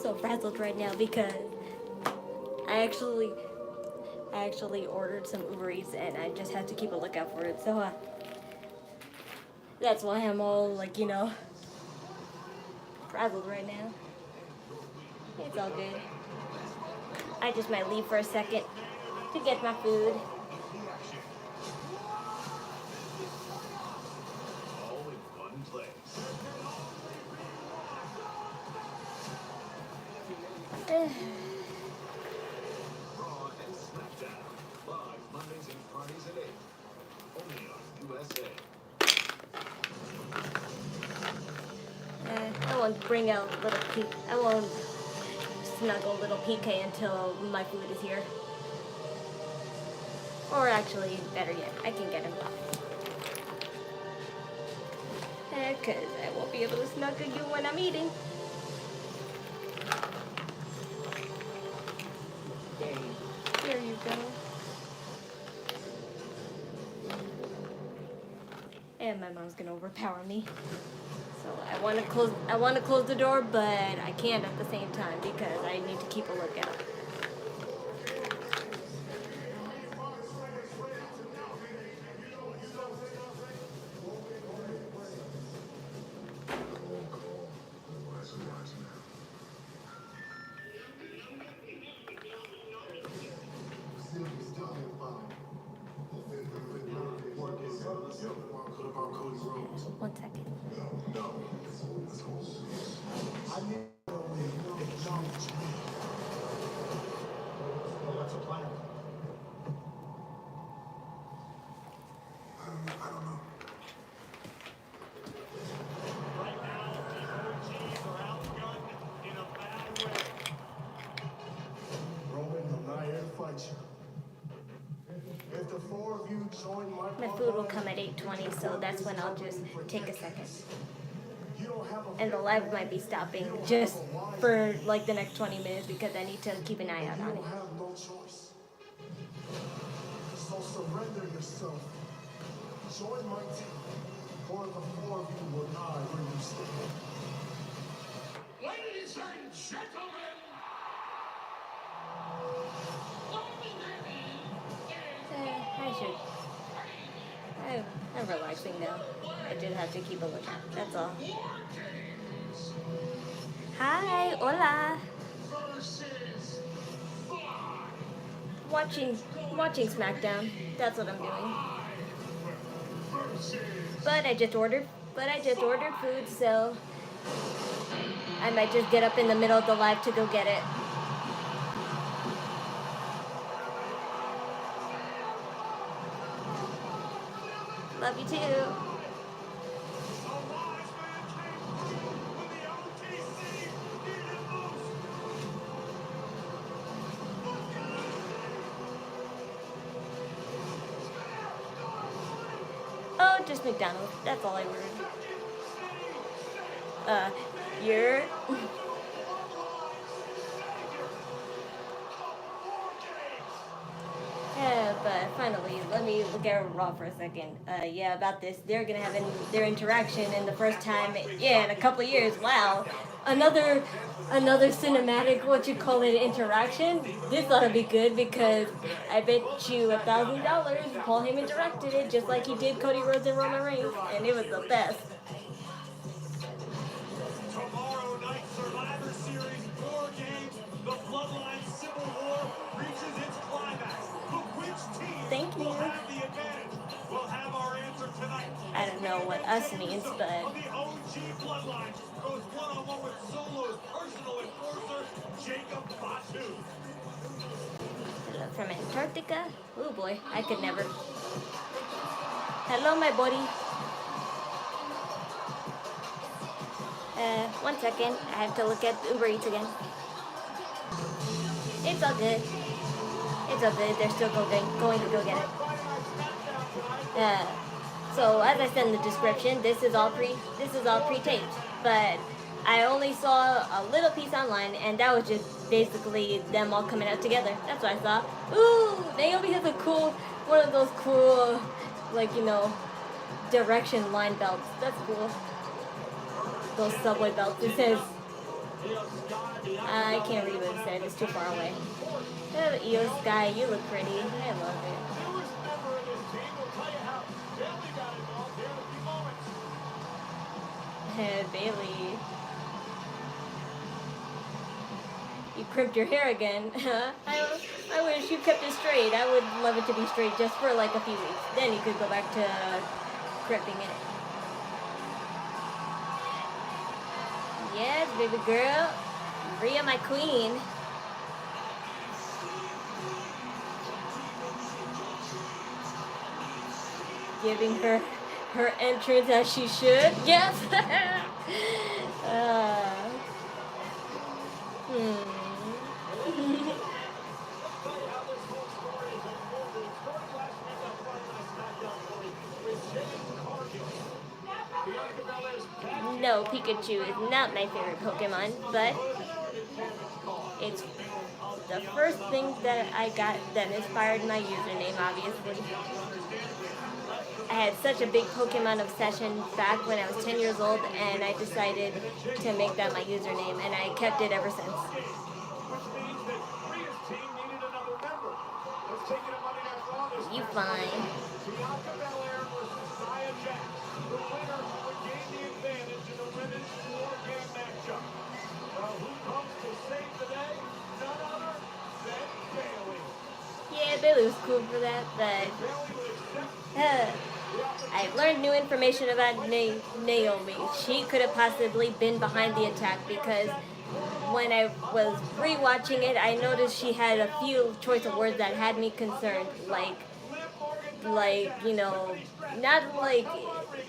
so frazzled right now because I actually ordered some Uber Eats and I just have to keep a lookout for it. So that's why I'm all like, frazzled right now. It's all good. I just might leave for a second to get my food. All in one place. Raw and Smackdown. Live Mondays and Fridays at 8. Only on USA. I won't bring out little I won't snuggle little Pikay until my food is here. Or actually, better yet, I can get him. Because I won't be able to snuggle you when I'm eating. There you go. And my mom's gonna overpower me. So I want to close the door, but I can't at the same time because I need to keep a lookout. One second. What's the plan? I don't know. Right now, the OGs are outgunned in a bad way. Roman, I'm not here to fight you. If the four of you join My food will come at 8:20, so that's when I'll just take a second. And the live might be stopping just for like the next 20 minutes because I need to keep an eye out on it. You have no choice. So surrender yourself. Join my team, or the four of you will die where you stand. Ladies and gentlemen, I'm relaxing now. I just have to keep a lookout. That's all. Hi, hola. Watching Smackdown. That's what I'm doing. But I just ordered food, so I might just get up in the middle of the live to go get it. Love you too. Oh, just McDonald's. That's all I ordered. You're... Yeah, but finally, let me look at Raw for a second. Yeah, about this. They're gonna have their interaction in the first time, in a couple of years. Wow. Another cinematic, interaction. This ought to be good because I bet you $1,000 Paul Heyman directed it just like he did Cody Rhodes and Roman Reigns, and it was the best. tomorrow night Survivor Series 4 games, the Bloodline Civil War reaches its climax. But which team will have the advantage? We'll have our answer tonight. I don't know what us means, but... The OG Bloodline goes one-on-one with Solo's personal enforcer, Jacob Fatu. Hello from Antarctica? Oh boy, I could never. Hello, my buddy. 1 second. I have to look at Uber Eats again. It's all good. It's all good. They're still going to go get it. So as I said in the description, this is all pre-taped. But I only saw a little piece online, and that was just basically them all coming out together. That's what I saw. Ooh, Naomi has one of those cool, direction line belts. That's cool. Those subway belts. It says I can't read what it said. It's too far away. Oh, Io Sky, you look pretty. I love it. Bailey. You crimped your hair again. I wish you kept it straight. I would love it to be straight just for like a few weeks. Then you could go back to crimping it. Yes, baby girl. Rhea, my queen. Giving her entrance as she should. Yes. No, Pikachu is not my favorite Pokemon, but it's the first thing that I got that inspired my username, obviously. I had such a big Pokemon obsession back when I was 10 years old, and I decided to make that my username, and I kept it ever since. You fine. Yeah, Bailey was cool for that, but I've learned new information about Naomi. She could have possibly been behind the attack because when I was rewatching it, I noticed she had a few choice of words that had me concerned, like you know, not like,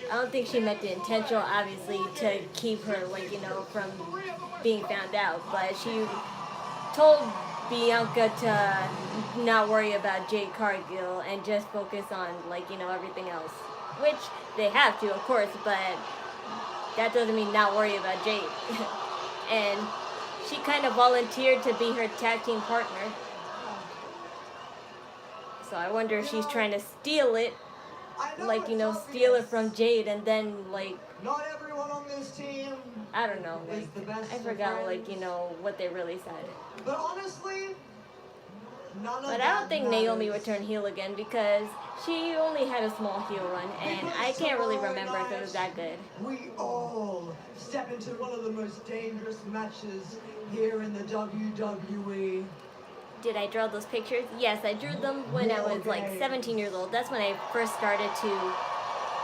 I don't think she meant it intentional, obviously, to keep her, like, you know, from being found out, but she told Bianca to not worry about Jade Cargill and just focus on, like, you know, everything else, which they have to, of course, but that doesn't mean not worry about Jade. And she kind of volunteered to be her tag team partner. So I wonder if she's trying to steal it, like, you know, steal it from Jade and then, like, not everyone on this team, I don't know, like, I forgot, like, you know, what they really said. But honestly, none of But I don't think Naomi would turn heel again because she only had a small heel run, and I can't really remember if it was that good. We all step into one of the most dangerous matches here in the WWE. Did I draw those pictures? Yes, I drew them when I was like 17 years old. That's when I first started to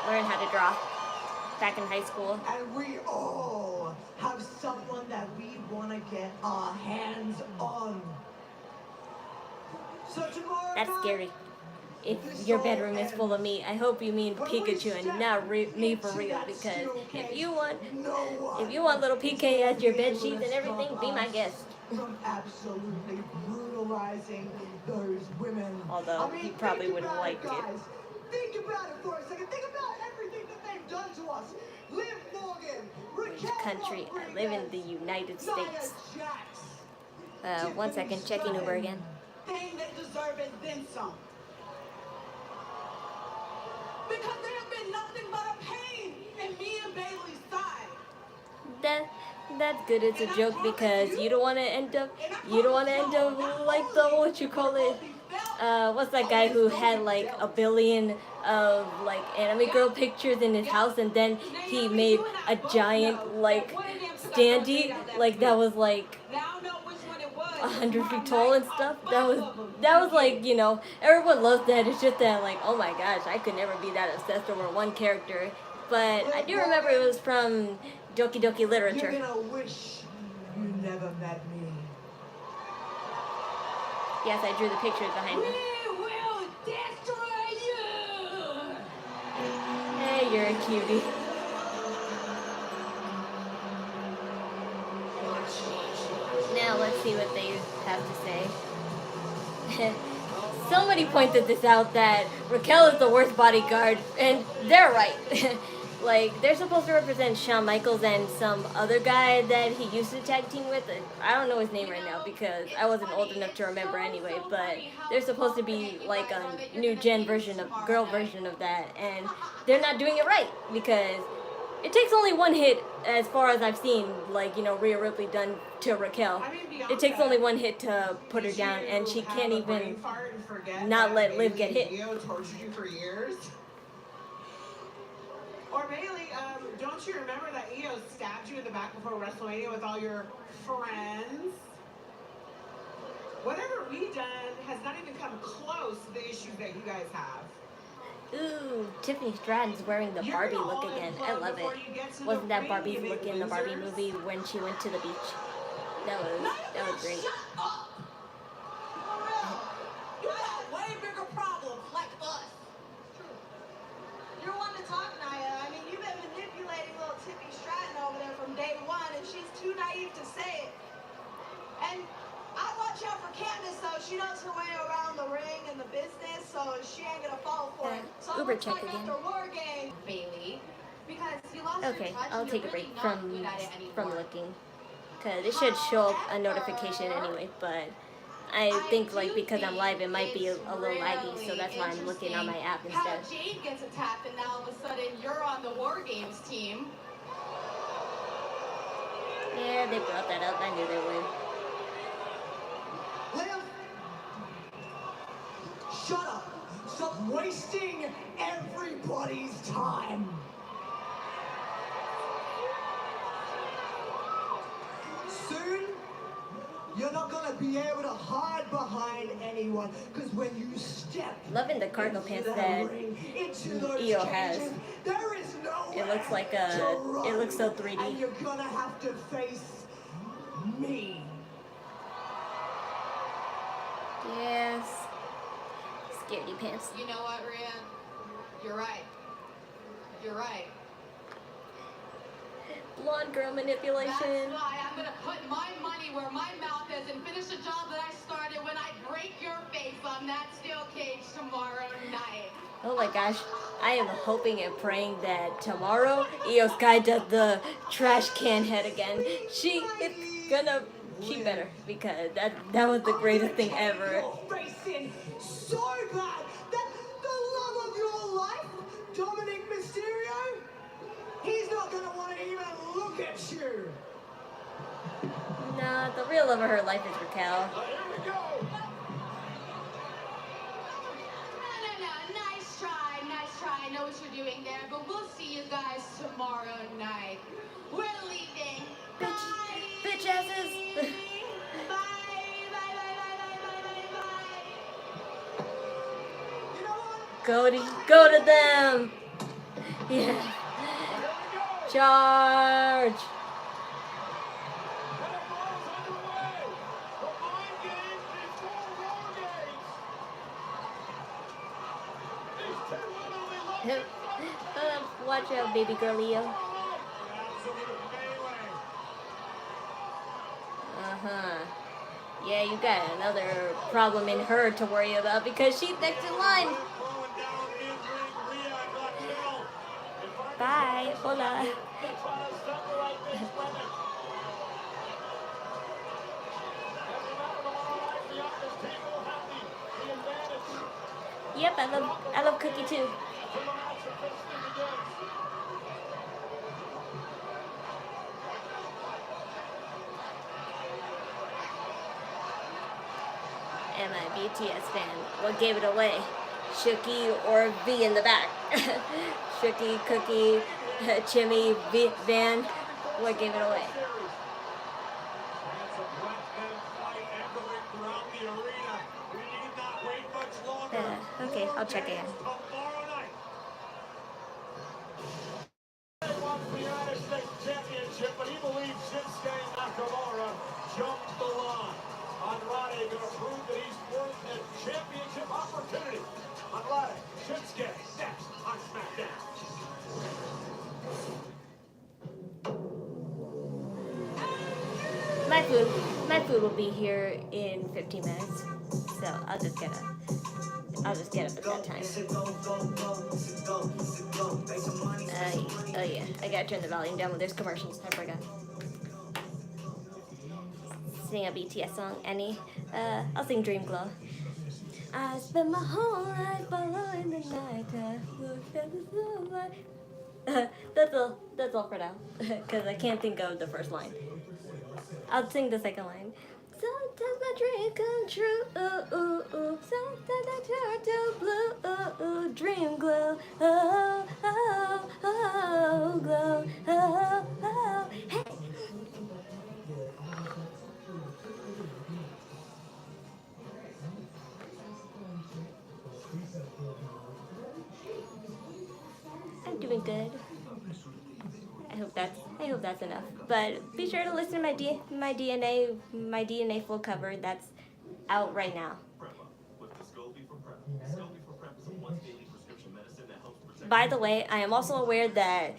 learn how to draw, back in high school. And we all have someone that we want to get our hands on. So tomorrow That's scary. If your bedroom is full of me, I hope you mean Pikachu and not me for real. Because if you want little Pikay as your bed sheets and everything, be my guest. From absolutely brutalizing those women. Although he probably wouldn't like it. Think about it for a second. Think about everything that they've done to us. Liv Morgan, Which country? I live in the United States. 1 second, checking Uber again. Thing they deserve and then some. Because they have been nothing but a pain in me and Bailey's side. That's good. It's a joke because you don't want to end up like the, what you call it, what's that guy who had like a billion of like anime girl pictures in his house, and then he made a giant like standee like that was like 100 feet tall and stuff. That was like, you know, everyone loves that. It's just that, like, oh my gosh, I could never be that obsessed over one character. But I do remember it was from Doki Doki Literature. You're gonna wish you never met me. Yes, I drew the pictures behind me. We will destroy you! Hey, you're a cutie. Now let's see what they have to say. Somebody pointed this out that Raquel is the worst bodyguard, and they're right. Like, they're supposed to represent Shawn Michaels and some other guy that he used to tag team with. I don't know his name right now because I wasn't old enough to remember anyway, but they're supposed to be like a new gen version of, girl version of that, and they're not doing it right because It takes only one hit, as far as I've seen, like, you know, Rhea Ripley done to Raquel. It takes only one hit to put her down, and she can't even not let Liv get hit. Tortured you for years. Or Bailey, don't you remember that Io stabbed you in the back before WrestleMania with all your friends? Whatever we done has not even come close to the issues that you guys have. Ooh, Tiffany Stratton's wearing the Barbie look again. I love it. Wasn't that Barbie's look in the Barbie movie when she went to the beach? That was great. Shut up! You got way bigger problems like us. You're one to talk, Nia. I mean, you've been manipulating little Tiffany Stratton over there from day one, and she's too naive to say it. And I watch out for Candace, so she knows her way around the ring and the business, so she ain't gonna fall for it. So Uber check again. after War Game, Bailey, because you lost Okay, your touch, I'll and take a you're break really not good at it from anymore. looking, cause it should show up a notification anyway. But I think like because I'm live, it might be a little laggy, so that's why I'm looking on my app instead. How Jade gets attacked, and now all of a sudden you're on the War Games team. Yeah, they brought that up. I knew they would. Liv, shut up. Stop wasting everybody's time. Soon, you're not going to be able to hide behind anyone, because when you step Loving the cargo into pants that that ring, into those Io has. cages, there is no It looks like to run, it looks so 3D. And you're going to have to face me. Yes. Scaredy pants. You know what, Rhea? You're right. You're right. Blonde girl manipulation. That's why I'm gonna put my money where my mouth is and finish the job that I started when I break your face on that steel cage tomorrow night. Oh my gosh. I am hoping and praying that tomorrow Io Sky does the trash can head again. She better, because that was the greatest thing ever. Racing so bad that the love of your life, Dominic Mysterio, he's not gonna want to even look at you. Nah, the real love of her life is Raquel. No, nice try. I know what you're doing there, but we'll see you guys tomorrow night. We're leaving. Bitch asses. Bye. You know what? Cody, go to them. Yeah. Charge. Watch out, baby girl Leo. Yeah, you got another problem in her to worry about because she's next in line. Bye. Hola. Yep, I love Cookie too. Am I a BTS fan? What gave it away? Shooky or V in the back? Shooky, Cookie, Chimmy, V, Van. What gave it away? Okay, I'll check in. But he believes Shinsuke Nakamura jumped the line. Andrade going to prove that he's worth the championship opportunity. Andrade, Shinsuke, next on Smackdown. My food will be here in 15 minutes, so I'll just get up at that time. Oh yeah, I gotta turn the volume down when there's commercials. I forgot. Sing a BTS song, any? I'll sing Dream Glow. I spent my whole life following the night. That's all for now, because I can't think of the first line. I'll sing the second line. Sometimes my dream come true. Ooh, ooh, ooh. Sometimes I turn to blue. Ooh, ooh. Dream glow. Oh, oh, oh, glow. Oh, oh. Hey. I'm doing good. I hope that's enough. But be sure to listen to my DNA full cover that's out right now. By the way, I am also aware that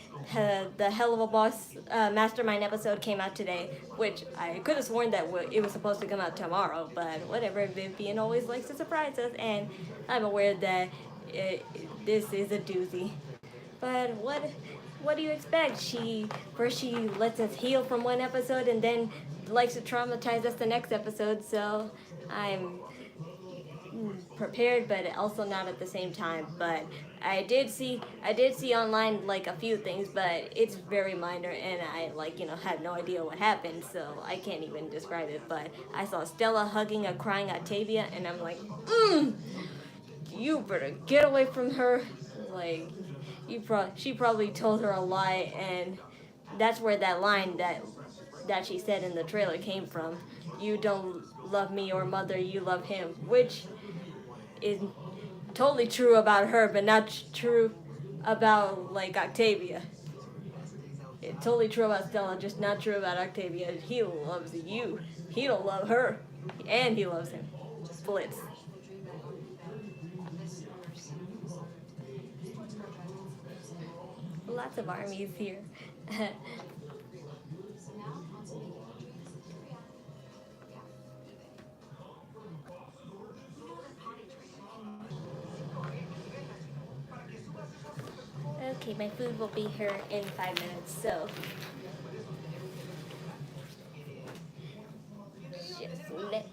the Hell of a Boss Mastermind episode came out today, which I could have sworn that it was supposed to come out tomorrow, but whatever. Vivian always likes to surprise us, and I'm aware that this is a doozy. But what do you expect? She lets us heal from one episode and then likes to traumatize us the next episode. So I'm prepared, but also not at the same time. But I did see online like a few things, but it's very minor, and I had no idea what happened, so I can't even describe it. But I saw Stella hugging a crying Octavia, and I'm like, you better get away from her. Like, she probably told her a lie, and that's where that line that she said in the trailer came from. You don't love me or mother, you love him, which is totally true about her, but not true about like Octavia. It's totally true about Stella, just not true about Octavia. He loves you. He don't love her, and he loves him. Splits. Lots of armies here. Okay, my food will be here in 5 minutes, so just let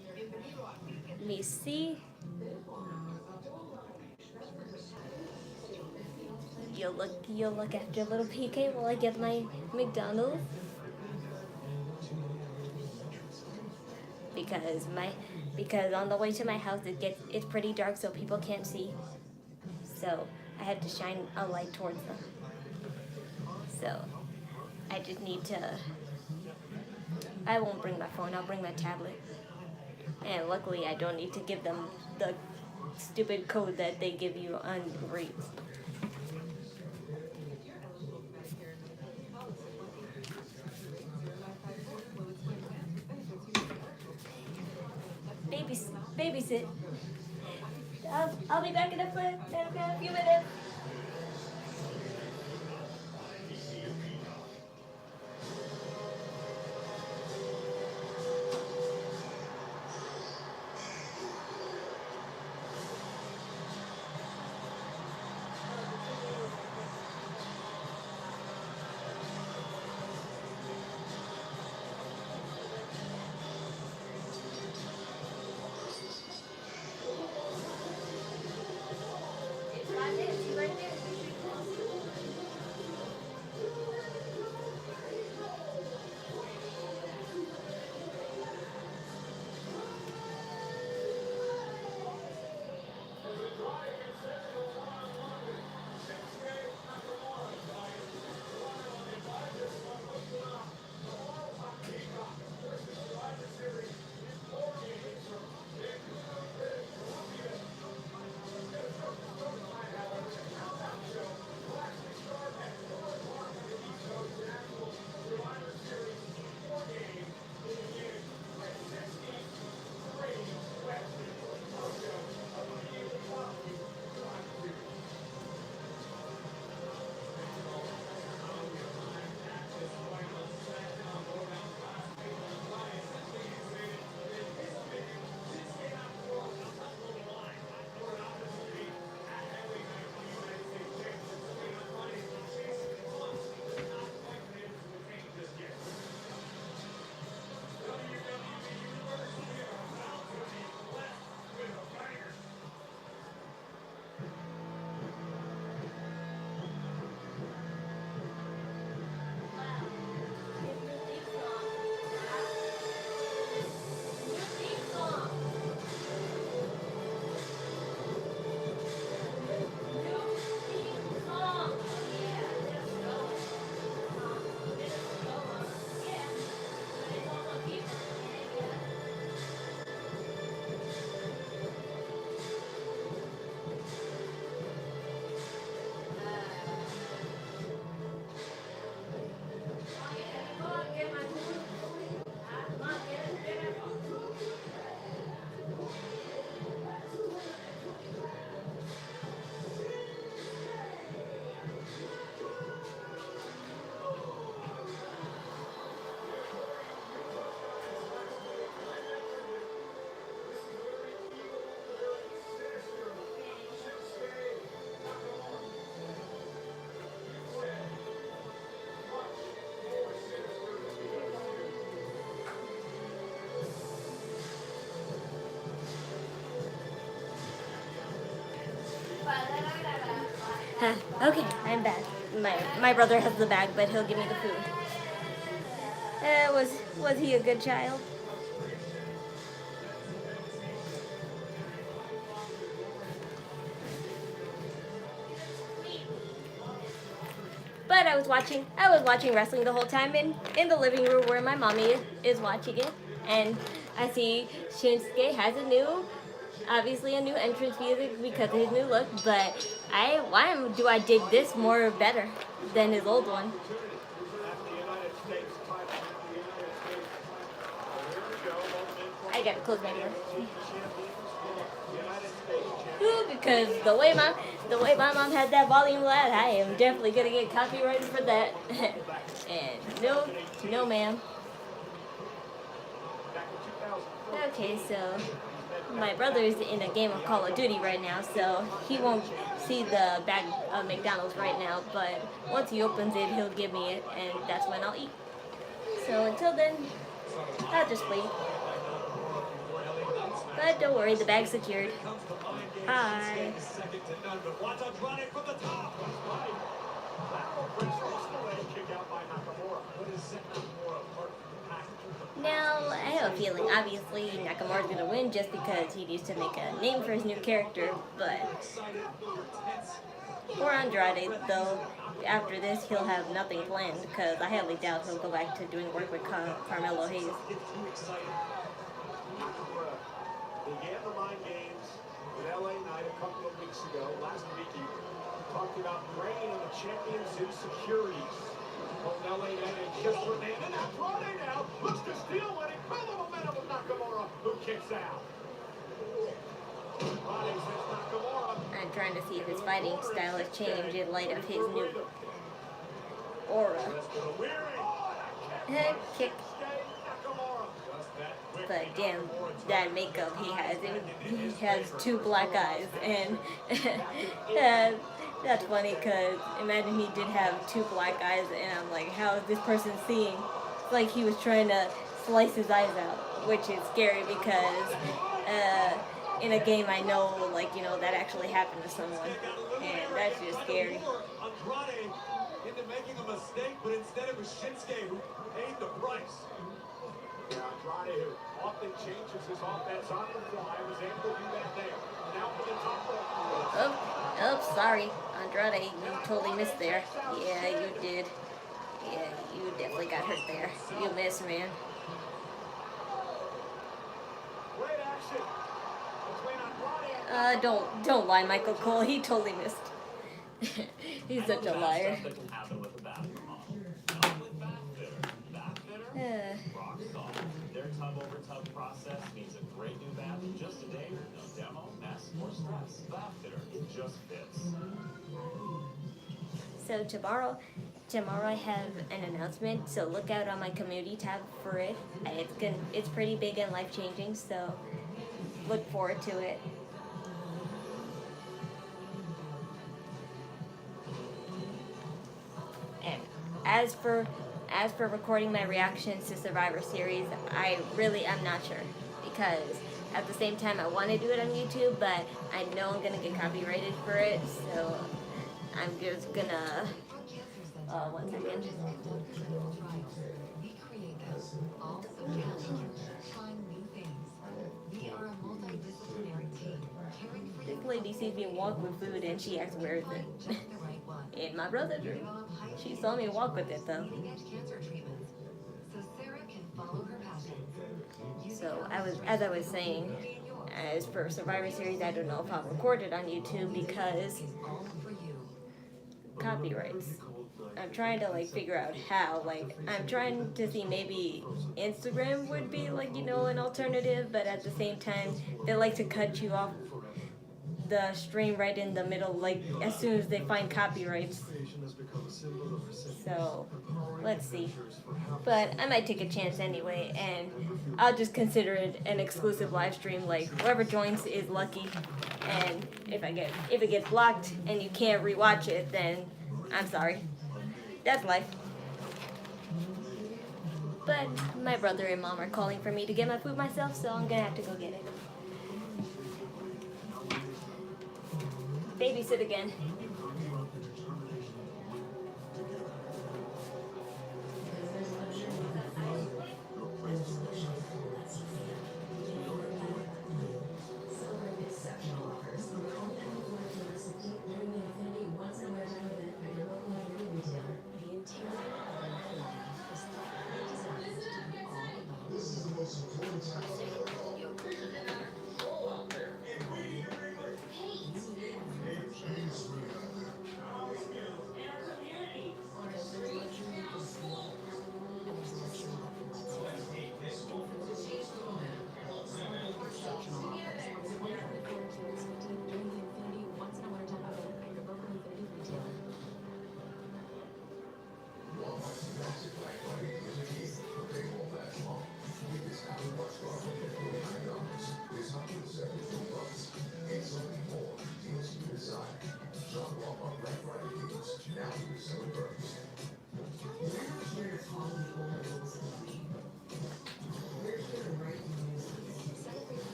me see. You'll look after little Pikay while I get my McDonald's. Because on the way to my house it's pretty dark, so people can't see. So I had to shine a light towards them. So I just need to. I won't bring my phone. I'll bring my tablet. And luckily, I don't need to give them the stupid code that they give you on Reads. Babysit. I'll be back in a few minutes. It's 5 minutes. You ready? Okay, I'm back. My brother has the bag, but he'll give me the food. Was he a good child? But I was watching wrestling the whole time in the living room where my mommy is watching it, and I see Shinsuke has obviously a new entrance music because of his new look. But why do I dig this more better than his old one? I gotta close my door. Because the way my mom had that volume loud, I am definitely gonna get copyrighted for that. And no ma'am. Okay, so my brother's in a game of Call of Duty right now, so he won't see the bag of McDonald's right now, but once he opens it, he'll give me it, and that's when I'll eat. So until then, I'll just wait. But don't worry, the bag's secured. Hi. Now, I have a feeling, obviously, Nakamura's going to win just because he needs to make a name for his new character, but for Andrade, though, after this, he'll have nothing planned, because I highly doubt he'll go back to doing work with Carmello Hayes. Began the mind games with LA Knight a couple of weeks ago. Last week he talked about bringing in the champions insecurities. Told LA Knight and kiss her name. And that's Andrade now looks to steal when he fell the momentum of Nakamura, who kicks out. I'm trying to see if his fighting style has changed in light of his new aura. Head kick. But damn, that makeup he has two black eyes, and that's funny because imagine he did have two black eyes, and I'm like, how is this person seeing? It's like he was trying to slice his eyes out, which is scary because in a game I know, like, you know, that actually happened to someone, and that's just scary. Andrade into making a mistake, but instead it was Shinsuke who paid the price. Yeah, Andrade, who often changes his offense on the fly, was able to do that there. Now for the top rope. Oh, sorry. Andrade, you totally missed there. Yeah, you did. Yeah, you definitely got hurt there. You missed, man. Great action between Andrade. Don't lie, Michael Cole. He totally missed. He's such a liar. Their tub over tub process means a great new bath in just a day. No demo, mess, or stress. Bath fitter, it just fits. So tomorrow I have an announcement. So look out on my community tab for it. It's pretty big and life changing. So look forward to it. And as for recording my reactions to Survivor Series, I really am not sure, because at the same time I want to do it on YouTube, but I know I'm gonna get copyrighted for it, so I'm just gonna 1 second. This lady sees me walk with food and she asks where is it. In my brother's room. She saw me walk with it though. So as I was saying, as for Survivor Series, I don't know if I'll record it on YouTube because copyrights. I'm trying to like figure out how. Like I'm trying to see maybe Instagram would be like, you know, an alternative, but at the same time they like to cut you off the stream right in the middle, like as soon as they find copyrights. So let's see. But I might take a chance anyway, and I'll just consider it an exclusive live stream. Like whoever joins is lucky, and if it gets blocked and you can't rewatch it, then I'm sorry. That's life. But my brother and mom are calling for me to get my food myself, so I'm gonna have to go get it. Babysit again.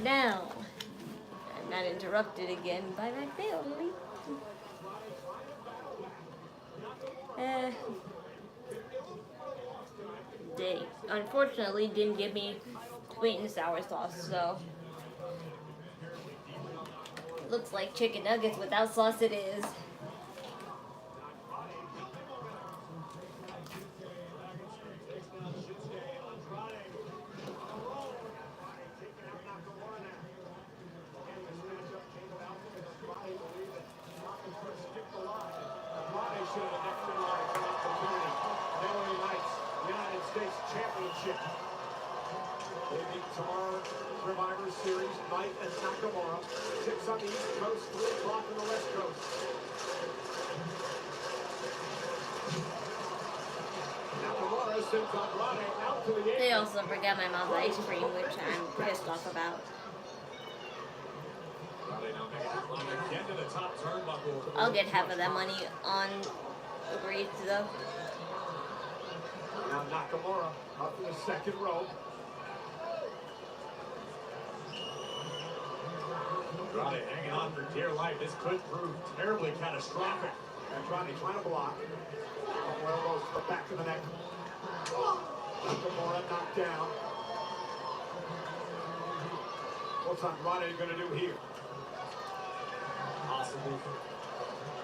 now. I'm not interrupted again by my family. They unfortunately didn't give me sweet and sour sauce, so looks like chicken nuggets without sauce it is. Championship. They meet tomorrow, Survivor Series, Knight and Nakamura. 6 on the East Coast, 3 o'clock on the West Coast. Nakamura sends Andrade out to the apron. They also forgot my mom's ice cream, which I'm pissed off about. Again to the top turnbuckle. I'll get half of that money on Uber Eats though. Now Nakamura up in the second row. Andrade hanging on for dear life. This could prove terribly catastrophic. Andrade trying to block. Couple elbows to the back of the neck. Nakamura knocked down. What's Andrade going to do here? Possible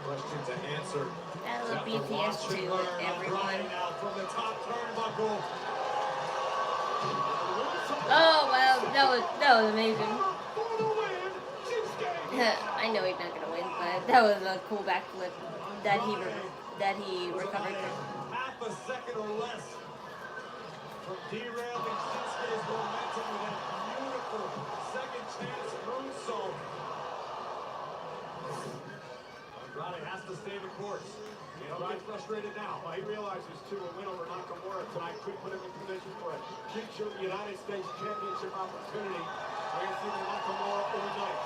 question to answer. That was BTS to everyone. From the top turnbuckle. Oh wow, that was amazing. I know he's not gonna win, but that was a cool backflip that he recovered from. Half a second or less from derailing Shinsuke's momentum with that beautiful second chance moonsault. Andrade has to stay the course. Andrade's frustrated now. Well, he realizes too a win over Nakamura tonight could put him in position for a future United States Championship opportunity against either Nakamura or Knight.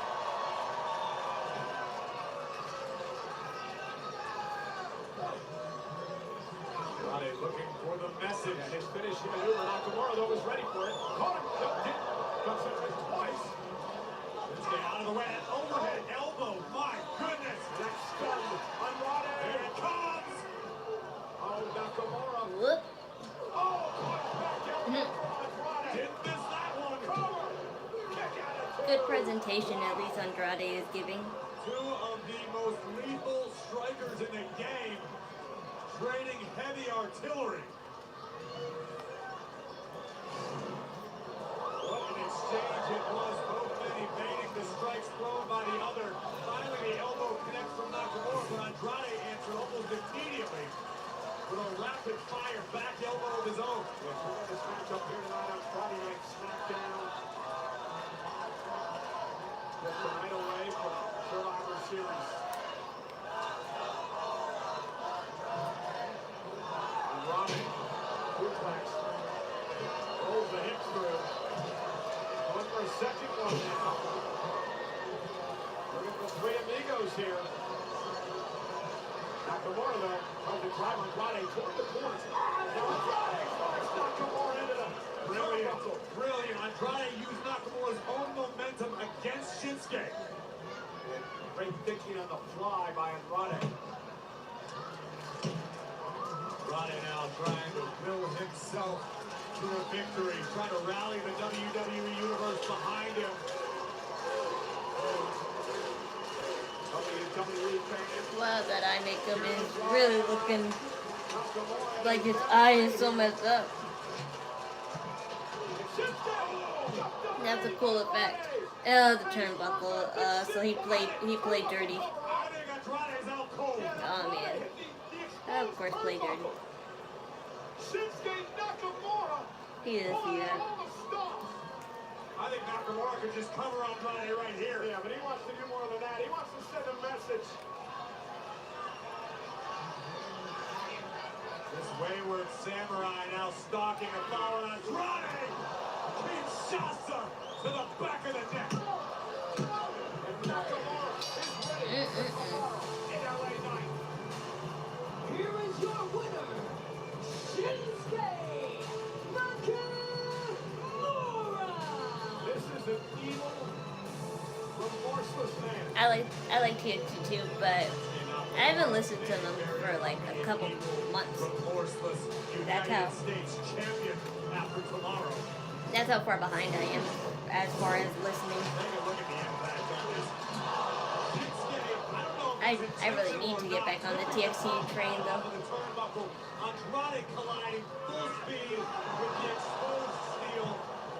Andrade looking for the message. And his finishing maneuver. Nakamura, though, was ready for it. Caught him. Comes in with twice. Let's get out of the way. An overhead elbow. My goodness. That's stunned. Andrade. Here it comes. Oh, Nakamura. Whoop. Oh, back elbow. Andrade. Didn't miss that one. Cover. Kick out of Good presentation, at least Andrade is giving. Two of the most lethal strikers in the game, trading heavy artillery. What an exchange it was, both men evading the strikes thrown by the other. Finally, the elbow connects from Nakamura, but Andrade answered almost immediately with a rapid-fire back elbow of his own. Yeah, tremendous matchup here tonight on Friday Night Smackdown. Just a night away from Survivor Series. Andrade, suplex, rolls the hips through. Going for a second one now. Looking for three amigos here. Nakamura, though, trying to drive Andrade toward the corner. Now Andrade forced Nakamura into the brilliant. Andrade used Nakamura's own momentum against Shinsuke. And great thinking on the fly by Andrade. Andrade now trying to will himself to a victory, trying to rally the WWE Universe behind him. WWE fans. Wow, that eye makeup is really looking like his eye is so messed up. That's a cool effect. The turnbuckle. So he played dirty. Oh man. Of course, played dirty. He didn't see that. I think Nakamura could just cover Andrade right here. Yeah, but he wants to do more than that. He wants to send a message. This wayward samurai now stalking a foul on Andrade. Kinshasa to the back of the neck. And Nakamura is ready in LA Knight. Here is your winner, Shinsuke Nakamura! This is an evil like TXT too, but I haven't listened to them for like a couple months. That's how. That's how far behind I am as far as listening. I really need to get back on the TXT train though. Andrade colliding full speed with the exposed steel.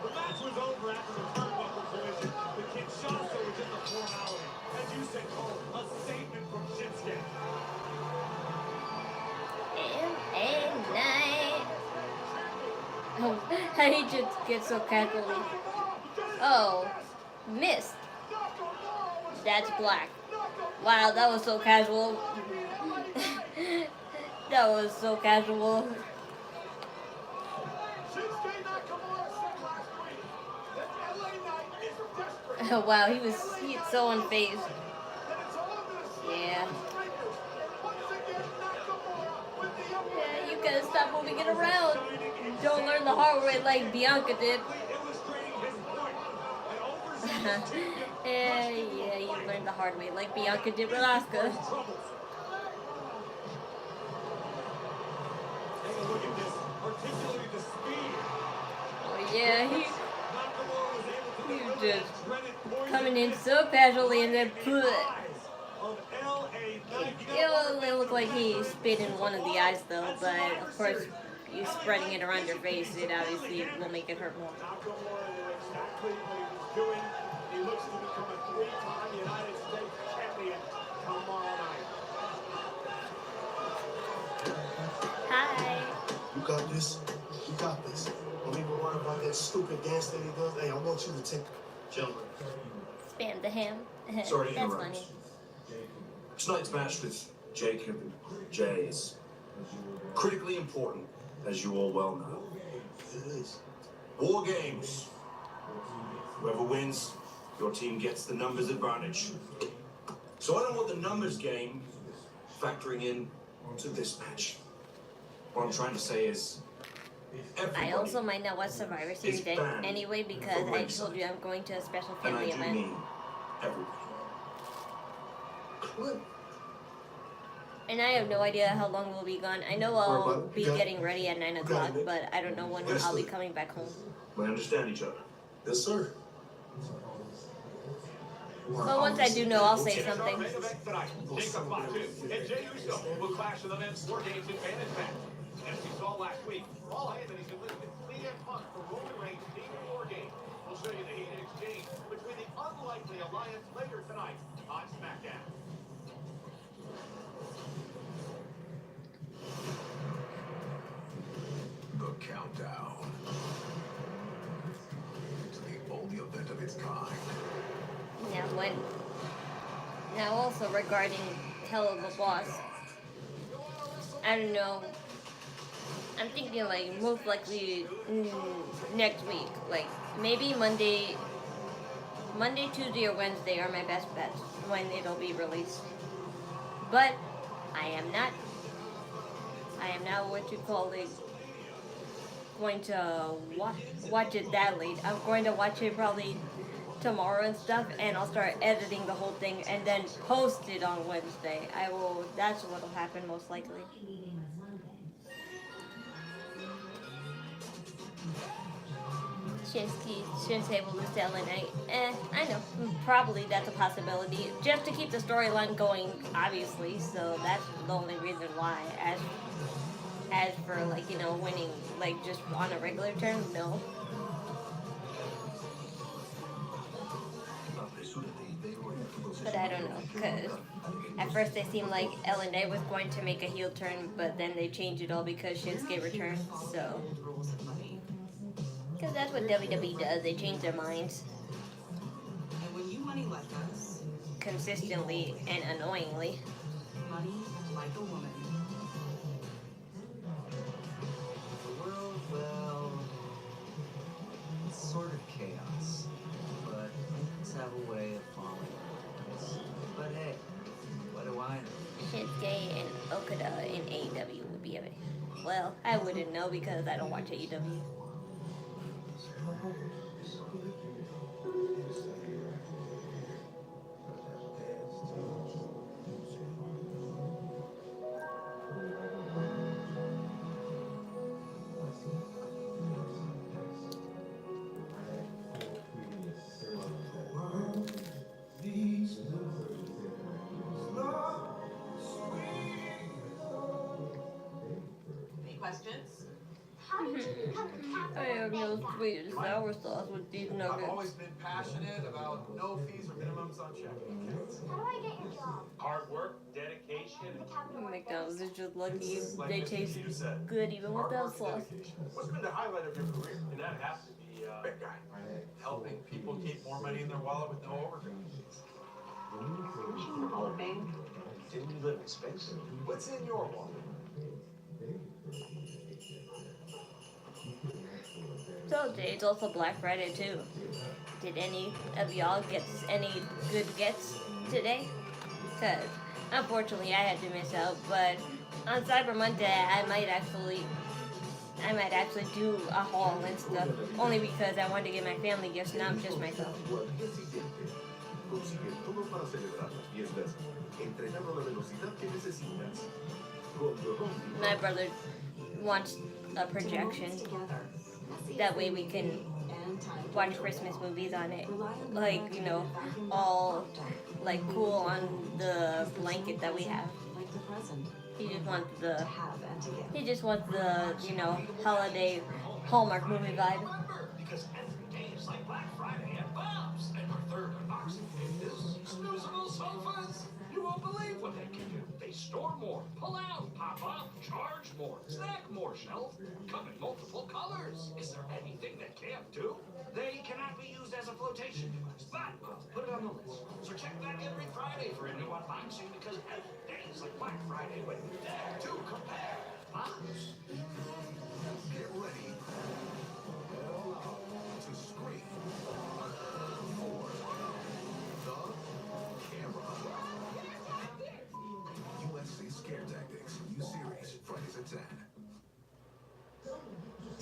The match was over after the turnbuckle collision. The Kinshasa was just a formality. As you said, Cole, a statement from Shinsuke. LA Knight. Oh, he just gets so casually. Oh, missed. That's black. Wow, that was so casual. That was so casual. Oh wow, he's so unfazed. Yeah. Yeah, you gotta stop moving it around. Don't learn the hard way like Bianca did. Yeah, you learned the hard way like Bianca did with Asuka. Oh yeah, he's just coming in so casually and then put. It looked like he spit in one of the eyes though, but of course, you spreading it around your face, it obviously will make it hurt more. He looks to become a 3-time United States champion tomorrow night. Hi. You got this. You got this. Don't even worry about that stupid dance that he does. Hey, I want you to take. Gentlemen. Spam the ham. Sorry to That's interrupt. funny. Tonight's match with Jacob and Jey is critically important, as you all well know. It is. War games. Whoever wins, your team gets the numbers advantage. So I don't want the numbers game factoring in to this match. What I'm trying to say is, I also might not watch Survivor Series anyway because I told you I'm going to a special and I family do event. mean everybody. And I have no idea how long we'll be gone. I know I'll be getting ready at 9 o'clock, but I don't know when I'll be coming back home. We understand each other. Yes, sir. But once I do know, I'll say something. Main event tonight, Jacob Fatu and Jey Uso will clash in the men's 4 games advantage match. As we saw last week, Paul Heyman has enlisted CM Punk for Roman Reigns' Team 4 game. We'll show you the heated exchange between the unlikely alliance later tonight on Smackdown. The countdown to the only event of its kind. Now also regarding Hell of a Boss, I don't know. I'm thinking like most likely next week, like maybe Monday, Tuesday, or Wednesday are my best bets when it'll be released. But I am not what you call it, going to watch it that late. I'm going to watch it probably tomorrow and stuff, and I'll start editing the whole thing and then post it on Wednesday. That's what'll happen most likely. Shinsuke will lose to LA Knight. I know. Probably that's a possibility. Just to keep the storyline going, obviously, so that's the only reason why. As for, like, you know, winning, like, just on a regular term, no. But I don't know, because at first it seemed like LA was going to make a heel turn, but then they changed it all because Shinsuke returned, so. Because that's what WWE does, they change their minds. And when you money like us, Consistently and annoyingly. money like a woman. The world, well, it's sort of chaos, but things have a way of falling into place. But hey, what do I know? Shinsuke and Okada in AEW would be a bit. Well, I wouldn't know because I don't watch AEW. questions? How did you become the captain I have of no Mega? sweet and sour sauce with these I've nuggets. always been passionate about no fees or minimums on check. How do I get your job? Hard work, dedication. The captain of McDonald's is just lucky It's like they Mr. taste Peter said, good even hard without work and sauce. dedication. What's been the highlight of your career? And that has to be, Big guy. Helping people keep more money in their wallet with no overdraft. Hall of Fame. Didn't you live expensive? What's in your wallet? So today it's also Black Friday too. Did any of y'all get any good gets today? Cause unfortunately I had to miss out, but on Cyber Monday I might actually do a haul and stuff. Only because I wanted to get my family gifts, not just myself. Consigue todo para celebrar las fiestas, entregando la velocidad que necesitas. Con Bloodline, My brother wants a projection. That way we can watch Christmas movies on it. Like, you know, all like cool on the blanket that we have. He just wants the, you know, holiday Hallmark movie vibe. Because every day is like Black Friday at Bob's. And our third unboxing is snoozable sofas. You won't believe what they can do. They store more, pull out, pop up, charge more, snack more, shelf. Come in multiple colors. Is there anything they can't do? They cannot be used as a flotation device, but I'll put it on the list. So check back every Friday for a new unboxing because every day is like Black Friday when you're there to compare. Bob's. get ready to scream for the camera. UFC Scare Tactics, new series, Fridays at 10.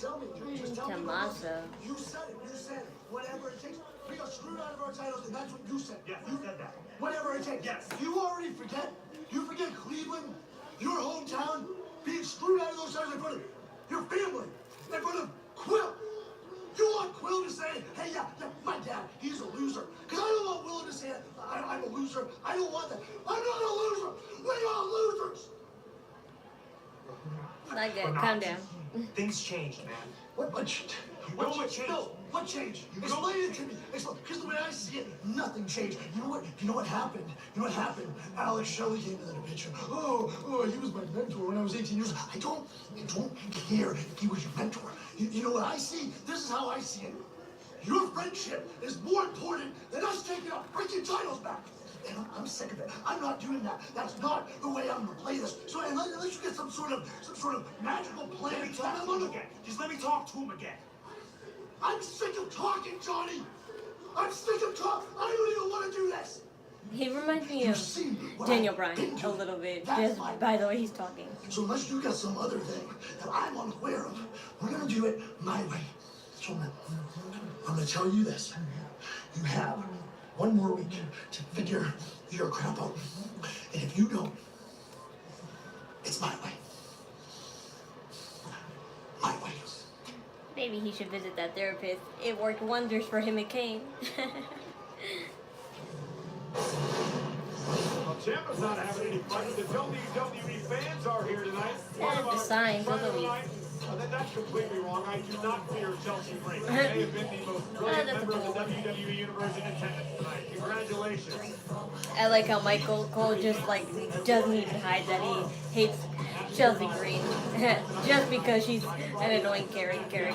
Tell me, just tell me. Tommaso. You said it, whatever it takes. We got screwed out of our titles, and that's what you said. Yes, you I said that. Whatever it takes. Yes. You already forget? You forget Cleveland, your hometown, being screwed out of those titles in front of your family, in front of Quill. You want Quill to say, hey, yeah, my dad, he's a loser. Because I don't want Will to say, I'm a loser. I don't want that. I'm not a loser. We are losers. Not good. Calm down. Things changed, man. What changed? know what changed? No, what changed? Explain it to me. Because the way I see it, nothing changed. You know what happened? You know what happened? Alex Shelley came into the picture. Oh, he was my mentor when I was 18 years old. I don't care if he was your mentor. You know what I see? This is how I see it. Your friendship is more important than us taking our freaking titles back. And I'm sick of it. I'm not doing that. That's not the way I'm gonna play this. So unless you get some sort of magical plan. Let me talk to him again. Just let me talk to him again. I'm sick of talking, Johnny. I'm sick of talking. I don't even want to do this. He reminds me You of see what Daniel I've Bryan been a through. little bit, That's just my by the way he's talking. So unless you got some other thing that I'm unaware of, we're gonna do it my way. So I'm gonna tell you this. You have one more week to figure your crap out. And if you don't, it's my way. My way. Maybe he should visit that therapist. It worked wonders for him at Kane. Well, Ciampa's not having any fun. The WWE fans are here tonight. Yeah, the signs, WWE. That's completely wrong. I do not fear Chelsea Green. They have been the most brilliant That's member of the adorable. WWE universe in attendance tonight. Congratulations. I like how Michael Cole just like doesn't even hide that he hates Chelsea Green just because she's an annoying character,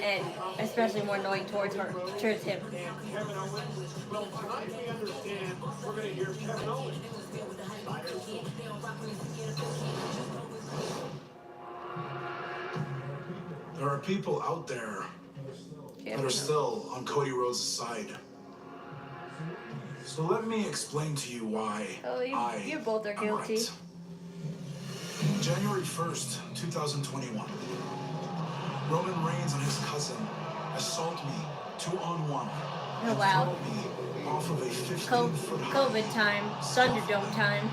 and especially more annoying towards him. And Kevin Owens. Well, tonight we understand we're going to hear Kevin Owens. There are people out there that are still on Cody Rhodes' side. So let me explain to you why You both are am guilty. right. January 1st, 2021. Roman Reigns and his cousin assault me 2-on-1. Oh wow. Throw me off of a 15-foot high COVID time, Thunderdome time.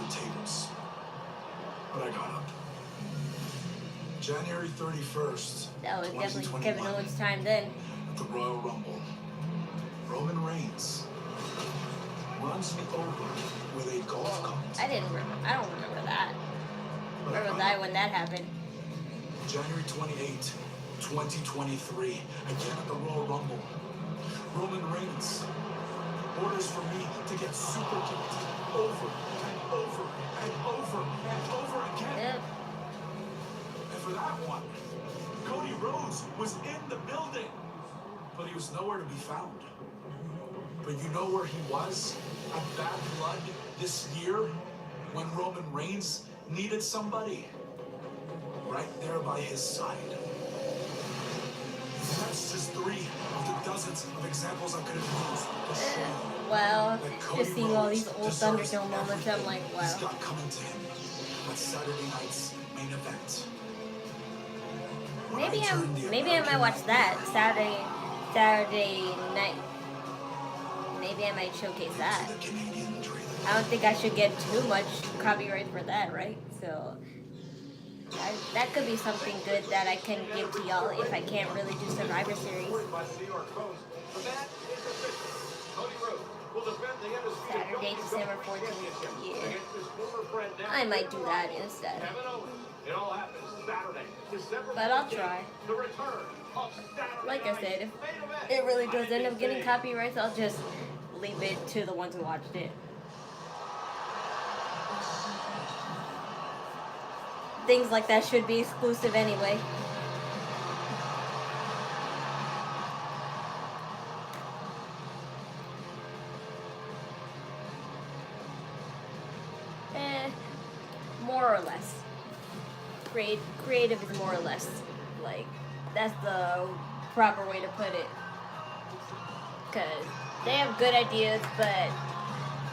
tables. But I got up. January 31st, That was definitely 2021, Kevin Owens' time then. at the Royal Rumble. Roman Reigns runs me over with a golf cart. I don't remember that. Where was I when that happened? January 28, 2023, again at the Royal Rumble. Roman Reigns orders for me to get super kicked over and over and over and over again. Yep. And for that one, Cody Rhodes was in the building, but he was nowhere to be found. But you know where he was at Bad Blood this year when Roman Reigns needed somebody? Right there by his side. That's just 3 of the dozens of examples I could have used to show Well, that Cody just seeing all Rhodes these old deserves Thunderdome moments, I'm like, everything wow. he's got coming to him at Saturday night's main event. When Maybe I might watch that Saturday night. Maybe I might showcase that. I don't think I should get too much copyright for that, right? So that could be something good that I can give to y'all if I can't really do Survivor Series. Saturday, December 14th. Yeah. I might do that instead. But I'll try. Like I said, if it really does end up getting copyrights, I'll just leave it to the ones who watched it. Things like that should be exclusive anyway. More or less. Creative is more or less. Like, that's the proper way to put it. Because they have good ideas, but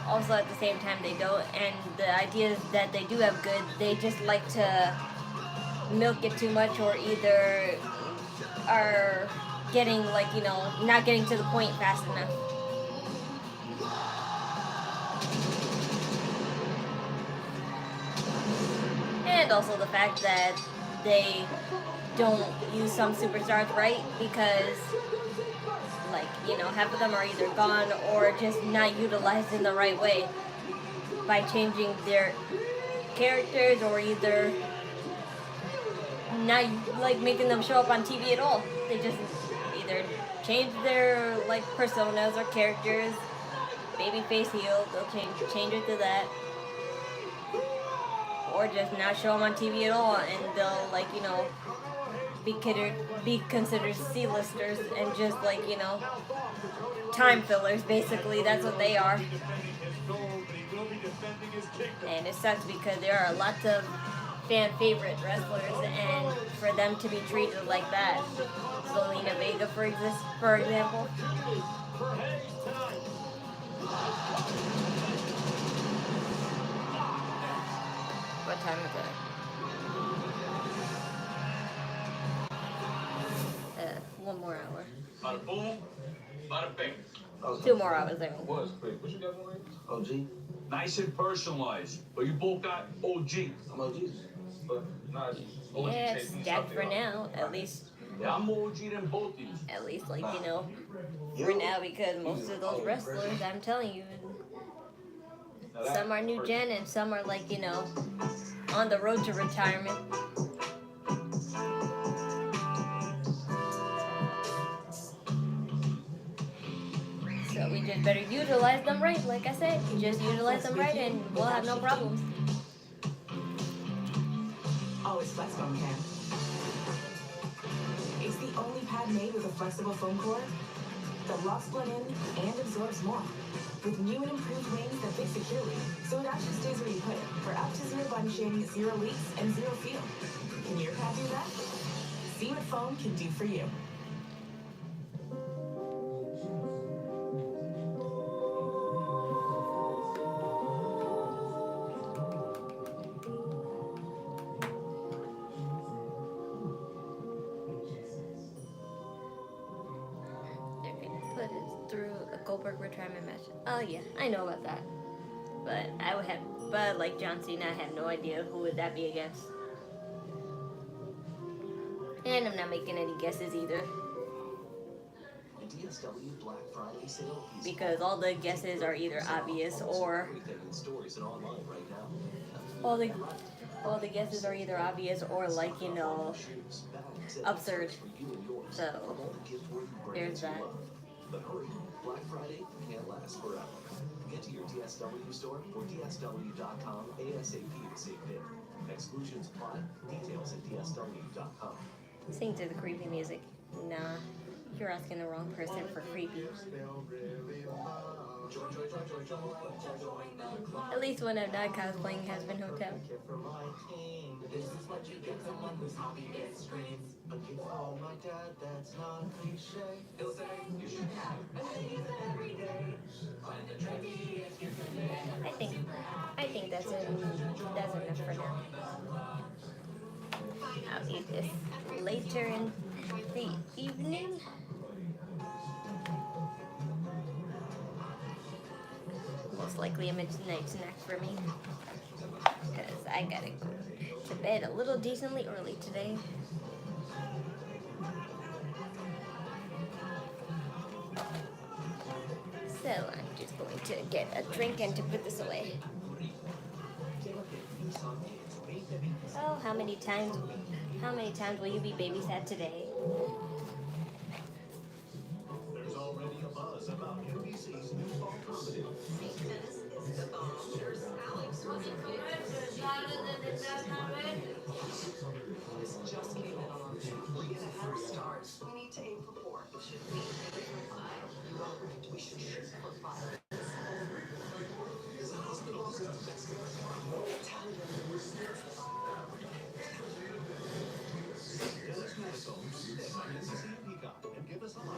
also at the same time they don't. And the ideas that they do have good, they just like to milk it too much, or either are getting, like, you know, not getting to the point fast enough. And also the fact that they don't use some superstars right, because, like, you know, half of them are either gone or just not utilized in the right way by changing their characters, or either not, like, making them show up on TV at all. They just either change their, like, personas or characters, babyface, heel, they'll change it to that, or just not show them on TV at all, and they'll, like, you know, be considered C-listers and just, like, you know, time fillers, basically. That's what they are. And it sucks because there are lots of fan favorite wrestlers, and for them to be treated like that. Zelina Vega, for example. What time is it? 1 more hour. Bada boom, bada bing. 2 more hours, I mean. Was quick. What you got on there? OG? Nice and personalized. But you both got OG. I'm OG. But not OG. Yeah, it's stacked for now, at least. Yeah, I'm more OG than both of you. At least, like, you know, for now, because most of those wrestlers, I'm telling you, some are new gen and some are, like, you know, on the road to retirement. So we just better utilize them right, like I said. Just utilize them right and we'll have no problems. Oh, it's FlexFoam can. It's the only pad made with a flexible foam core that locks blood in and absorbs more. With new and improved wings that fit securely, so it actually stays where you put it, for up to 0 bunching, 0 leaks, and 0 feel. Can your pad do that? See what foam can do for you. Retirement match. Oh yeah, I know about that. But like John Cena, I have no idea who would that be against. And I'm not making any guesses either. DSW Black Friday sale. Because all the guesses are either obvious or all the guesses are either obvious or like, you know, absurd. So there's that. But hurry, Black Friday can't last forever. Get to your DSW store or DSW.com ASAP to save big. Exclusions apply. Details at DSW.com. Sing to the creepy music. Nah, you're asking the wrong person for creepy. At least one of that cosplaying has been Hotel. This is what you get someone whose hobby is screens. A gift for my dad, that's not cliche. He'll say, you should have, and then use it every day. Find the trendiest gift of the day. I think that's enough for now. I'll eat this later in the evening. Most likely a midnight snack for me, because I gotta go to bed a little decently early today. So I'm just going to get a drink and to put this away. Oh, how many times will you be babysat today? There's already a buzz about NBC's new fall comedy. This just came in on our channel. We're getting a head start. We need to aim for 4. Should we aim for 5? You are right. We should shoot for 5. And give us a like.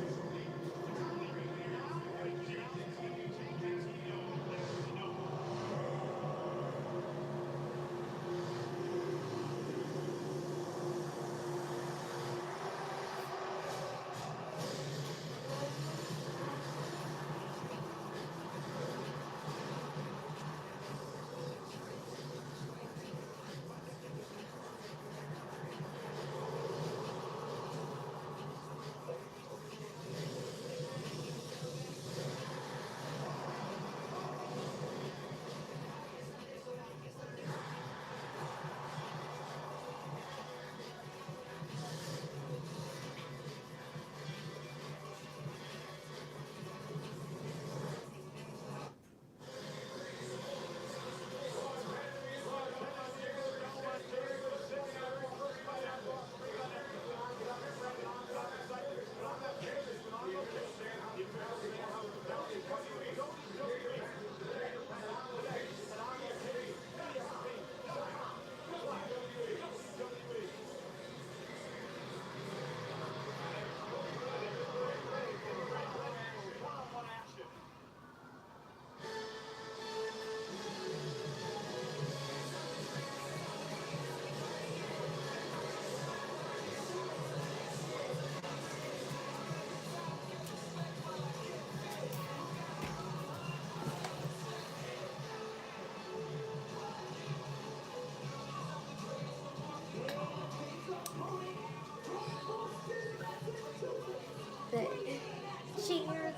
Cheers.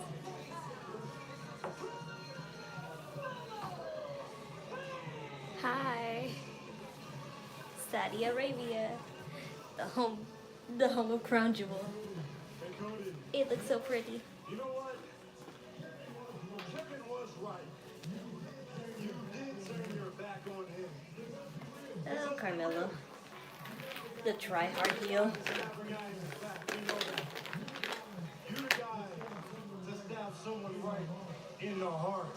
Hi. Saudi Arabia. The home of Crown Jewel. Hey, Cody. It looks so pretty. You know what? Kevin was right. You did turn your back on him. Oh, Carmello. The try-hard heel. You're the guy to stab someone right in the heart.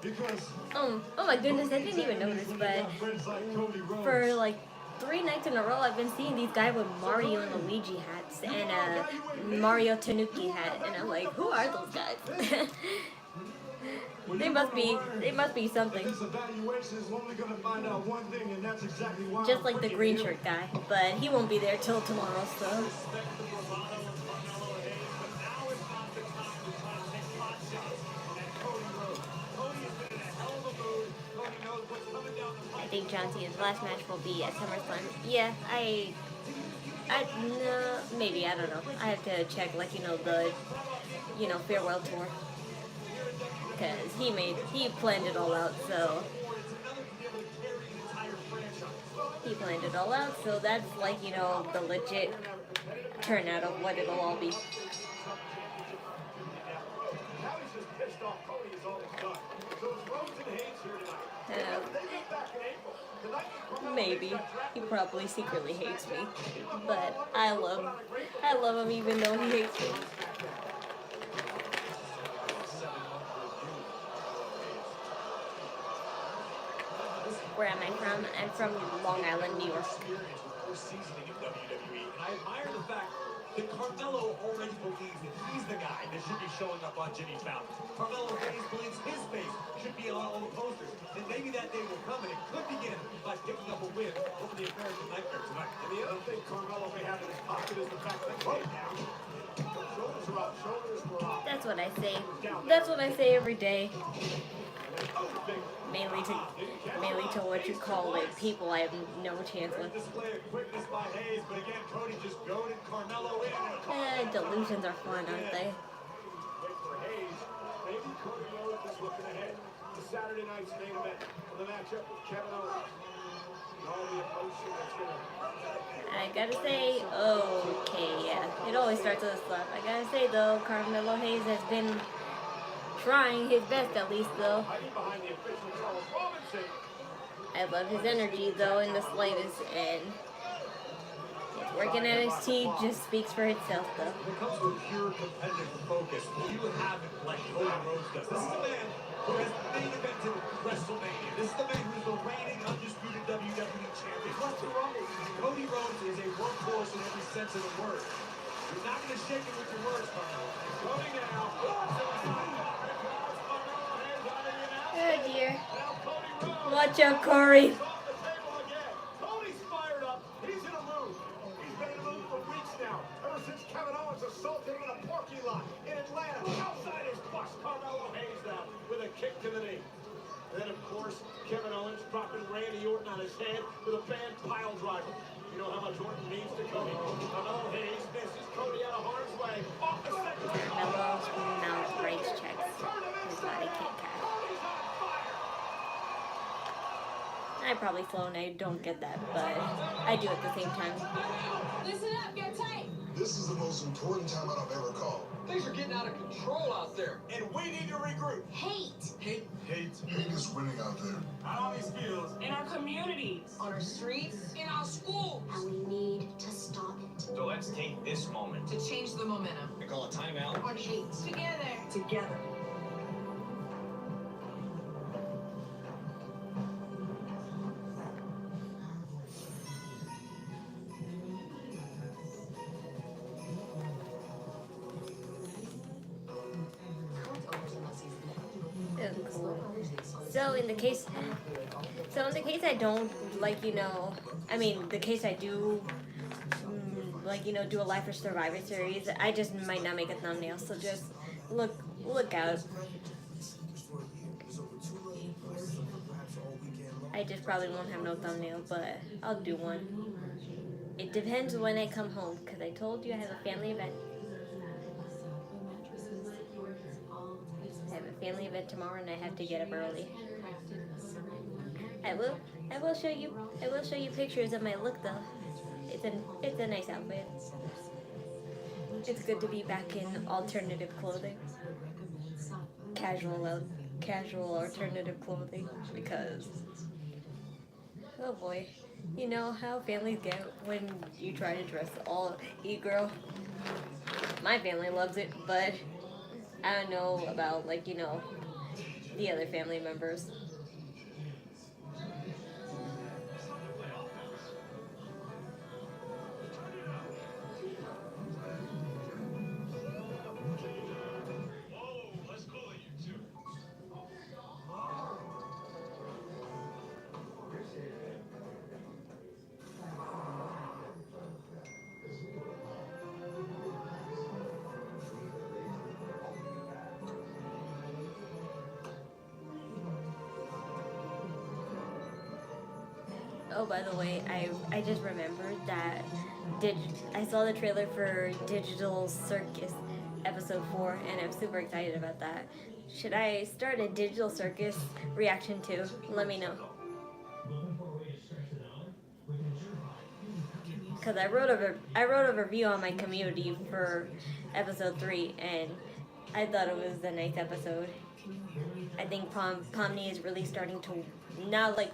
Because Oh my goodness, I didn't even notice, but for like 3 nights in a row, I've been seeing these guys with Mario and Luigi hats and a Mario Tanuki hat, and I'm like, who are those guys? They must be something. This evaluation is only going to find out one thing, and that's exactly why. Just like the green shirt guy, but he won't be there till tomorrow, so. I think John Cena's last match will be at SummerSlam. Yeah, no, maybe, I don't know. I have to check, like, the farewell tour. Because he planned it all out, so. All Out, so that's like, you know, the legit turnout of what it'll all be. Maybe. He probably secretly hates me. But I love him even though he hates me. Where am I from? I'm from Long Island, New York. I admire the fact that Carmello already believes that he's the guy that should be showing up on Jimmy Fallon. Carmello Hayes believes his face should be on all the posters. And maybe that day will come, and it could begin by picking up a win over the American Nightmare tonight. And the other thing Carmello may have in his pocket is the fact that shoulders are up, shoulders were up. That's what I say. That's what I say every day. Mainly to what you call it, people I have no chance with. Delusions are fun, aren't they? Saturday night's main event of the matchup with Kevin Owens. All the emotion that's gonna. I gotta say, okay, yeah, it always starts with a slap. I gotta say though, Carmello Hayes has been trying his best at least though. I love his energy though in the slightest, and his work in NXT just speaks for itself though. When it comes to pure competitive focus, you have it like Cody Rhodes does. This is a man who has main evented WrestleMania. This is the man who's the reigning undisputed WWE champion. What's the wrong? Cody Rhodes is a workhorse in every sense of the word. You're not going to shake it with your words, Carmello. Cody now. Oh dear. Watch out, Corey. Cody's fired up. He's in a mood. He's been in a mood for weeks now. Ever since Kevin Owens assaulted him in a parking lot in Atlanta. Outside his bus, Carmello Hayes now with a kick to the knee. And then, of course, Kevin Owens dropping Randy Orton on his head with a bad pile driver. You know how much Orton means to Cody. Carmello Hayes misses Cody out of harm's way. Off the second. Carmello's mouth breaks checks. His body can't catch. I probably slow and I don't get that, but I do at the same time. Listen up, get tight. This is the most important timeout I've ever called. Things are getting out of control out there. And we need to regroup. Hate. Hate. Hate is winning out there. On these fields. In our communities. On our streets. In our schools. And we need to stop it. So let's take this moment To change the momentum. and call a timeout. On hate. Together. Together. So in the case I don't, like, you know, I mean, the case I do, like, you know, do a Life for Survivor series, I just might not make a thumbnail, so just look out. I just probably won't have no thumbnail, but I'll do one. It depends when I come home, because I told you I have a family event. I have a family event tomorrow and I have to get up early. I will show you pictures of my look though. It's a nice outfit. It's good to be back in alternative clothing. Casual alternative clothing, because oh boy, you know how families get when you try to dress all e-girl. My family loves it, but I don't know about, like, you know, the other family members. Oh, by the way, I just remembered that I saw the trailer for Digital Circus episode 4, and I'm super excited about that. Should I start a Digital Circus reaction too? Let me know. because I wrote a review on my community for episode 3, and I thought it was a nice episode. I think Pomni is really starting to not like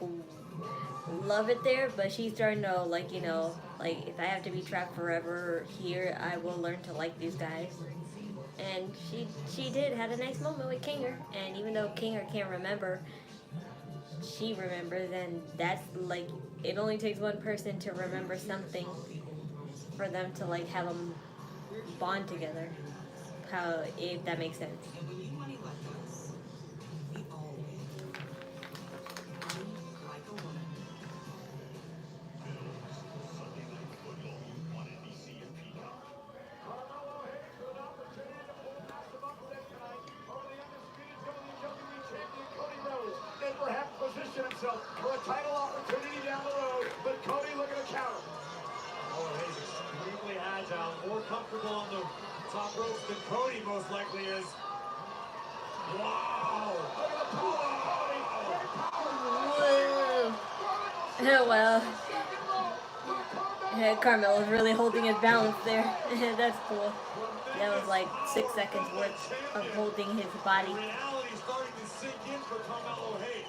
love it there, but she's starting to like, you know, like if I have to be trapped forever here, I will learn to like these guys. And she had a nice moment with Kinger, and even though Kinger can't remember, she remembers, and that's like, it only takes one person to remember something for them to like have a bond together. How, if that makes sense. Position himself for a title opportunity down the road, but Cody looking to counter. Oh, he's extremely agile, more comfortable on the top ropes than Cody most likely is. Wow! Look at the power of Cody! Whoa! Well, Carmello's really holding his balance there. That's cool. That was like 6 seconds worth of holding his body. Reality starting to sink in for Carmello Hayes.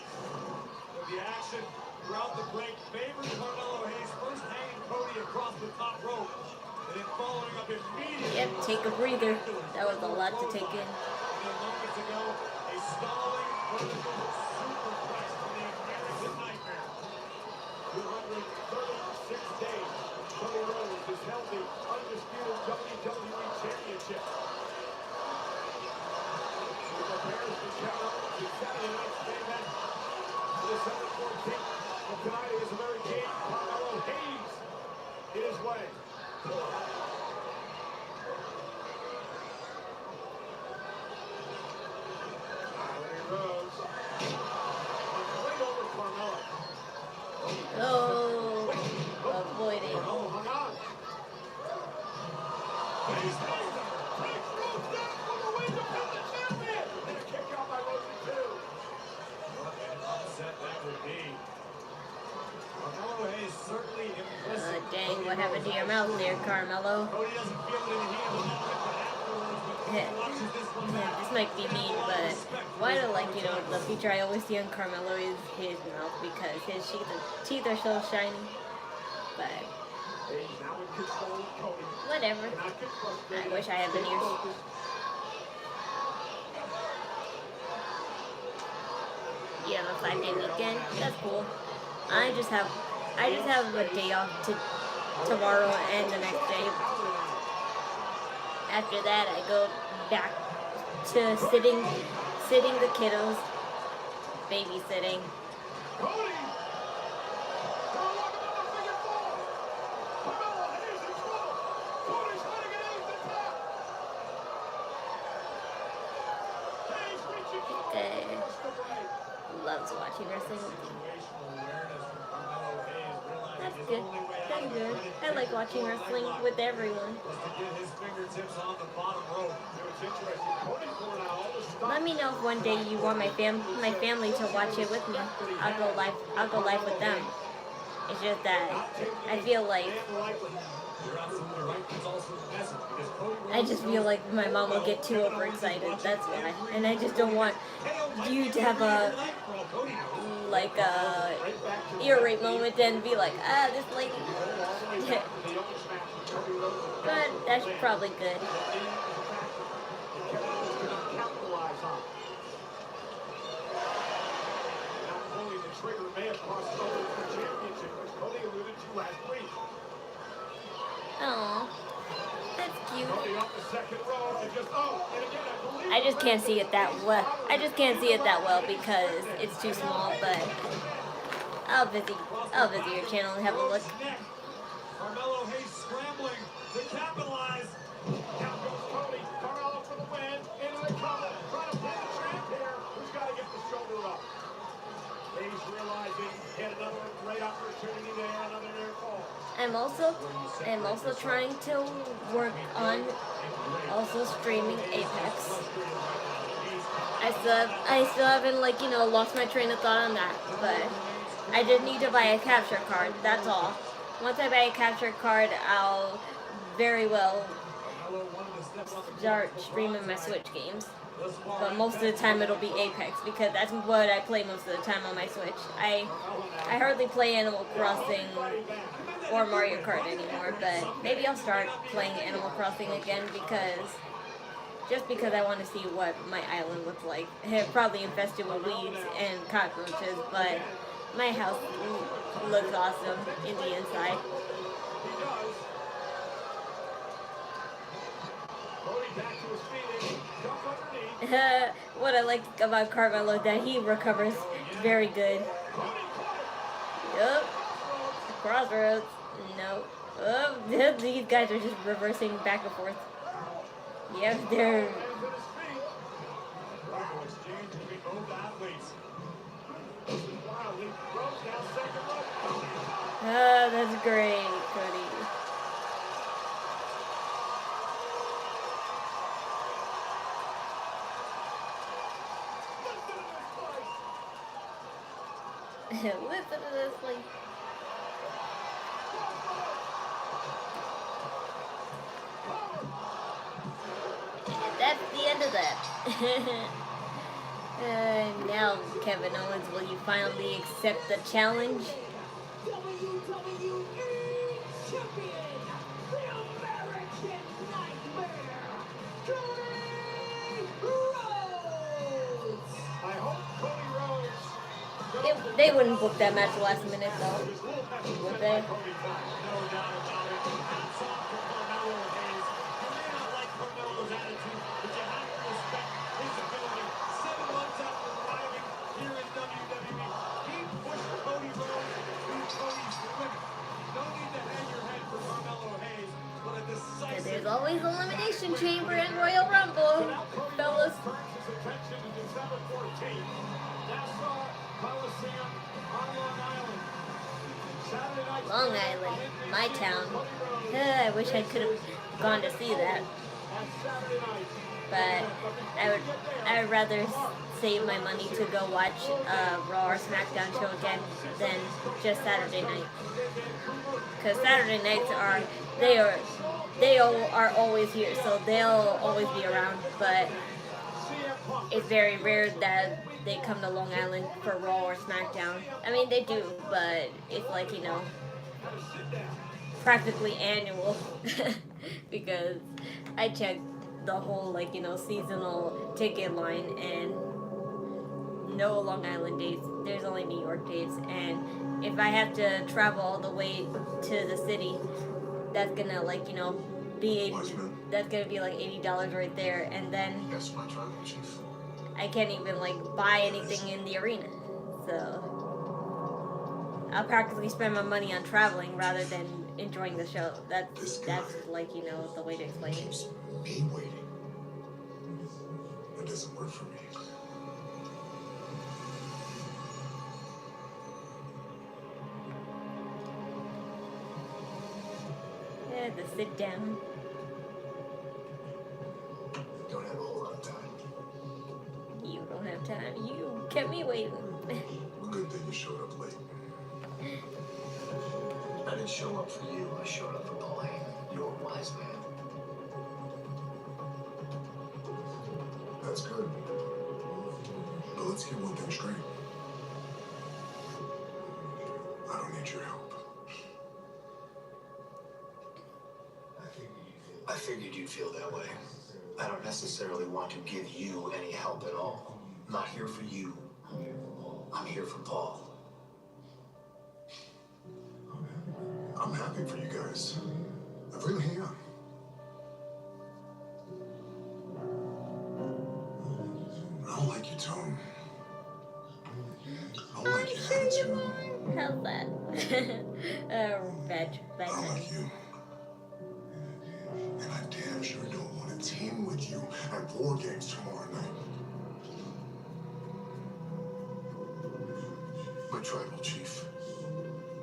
The action throughout the break favored Carmello Hayes, first hanging Cody across the top rope, and then following up immediately. Yep, take a breather. That was a lot to take in. Moments ago, a stalling vertical superplex to the American Nightmare. 236 days. Cody Rhodes has held the undisputed WWE Championship. He prepares to challenge the Saturday night's main event. December 14th of tonight is a very game. Carmello Hayes in his way. Rhodes. Right over Carmello. Oh, avoid it. Carmello hung on. Hayes takes him. Takes Rhodes down for the win to pin the champion. And a kick out by Rhodes in 2. What an upset that would be. Carmello Hayes certainly impressive. Dang, what happened to your mouth there, Carmello? Cody doesn't feel it in the heat of the moment, but afterwards, when he watches this one back, This might be mean, but why do, like, you know, the feature I always see on Carmello is his mouth, because his teeth are so shiny. But Hayes now in control of Cody. whatever. Cannot get frustrated. I wish I had veneers. You have a 5-day weekend. That's cool. I just have a day off tomorrow and the next day. After that, I go back to sitting the kiddos, babysitting. Cody! Loves watching wrestling with you. That's good. That's good. I like watching wrestling with everyone. Let me know if one day you want my family to watch it with me. I'll go live with them. It's just that I feel like my mom will get too overexcited. That's why. And I just don't want you to have a ear rape moment and be like, this lady. But that's probably good. Trigger may have crossed over to the championship, which Cody alluded to last week. Aw, that's cute. Cody off the second row and just, and again, I believe I just can't see it that well. I just can't see it that well because it's too small. But I'll visit your channel and have a look. Carmello Hayes scrambling to capitalize. Down goes Cody. Carmello for the win. Into the cover. Trying to pin the champ here. Who's got to get the shoulder up? Hayes realizing he had another great opportunity there, another near fall. I'm also trying to work on streaming Apex. I still haven't lost my train of thought on that, but I just need to buy a capture card. That's all. Once I buy a capture card, I'll very well start streaming my Switch games. But most of the time it'll be Apex because that's what I play most of the time on my Switch. I hardly play Animal Crossing or Mario Kart anymore, but maybe I'll start playing Animal Crossing again just because I want to see what my island looks like. Probably infested with weeds and cockroaches, but my house looks awesome in the inside. What I like about Carmello that he recovers very good. Yup. Crossroads. No. Oh, these guys are just reversing back and forth. Yep, they're... Oh, that's great, Cody. Listen to this, like... That's the end of that. Now, Kevin Owens, will you finally accept the challenge? WWE Champion, the American Nightmare, Cody Rhodes. I hope Cody Rhodes. They wouldn't book that match last minute, though, would they? No doubt about it. Hats off to Carmello Hayes. You may not like Carmelo's attitude, but you have to respect his ability. 7 months after arriving here in WWE, he pushed Cody Rhodes to Cody's limit. No need to hang your head for Carmello Hayes, but a decisive... There's always Elimination Chamber and Royal Rumble, fellas. Turns his attention to December 14th. Nassau Coliseum on Long Island. Saturday night. Long Island, my town. I wish I could have gone to see that. But I would rather save my money to go watch Raw or Smackdown show again than just Saturday night. Because Saturday nights they are always here, so they'll always be around. But it's very rare that they come to Long Island for Raw or Smackdown. I mean, they do, but it's like, you know, practically annual. Because I checked the whole, like, you know, seasonal ticket line, and no Long Island dates. There's only New York dates. And if I have to travel all the way to the city, that's gonna, like, you know, that's gonna be like $80 right there. And then Yes, my travel chief. I can't even, like, buy anything in the arena. So I'll practically spend my money on traveling rather than enjoying the show. That's like, you know, the way to explain it. Me waiting. That doesn't work for me. Yeah, the sit down. Don't have a whole lot of time. You don't have time. You kept me waiting. Good thing you showed up late. I didn't show up for you. I showed up for Paul Heyman. You're a wise man. That's good. But let's get one thing straight. I don't need your help. I figured you'd feel that way. I don't necessarily want to give you any help at all. I'm not here for you. I'm here for Paul. I'm happy for you guys. I really am. I don't like your tone. I don't like your attitude. How's that? Bad. I don't like you. And I damn sure don't want to team with you at War Games tomorrow night. My tribal chief,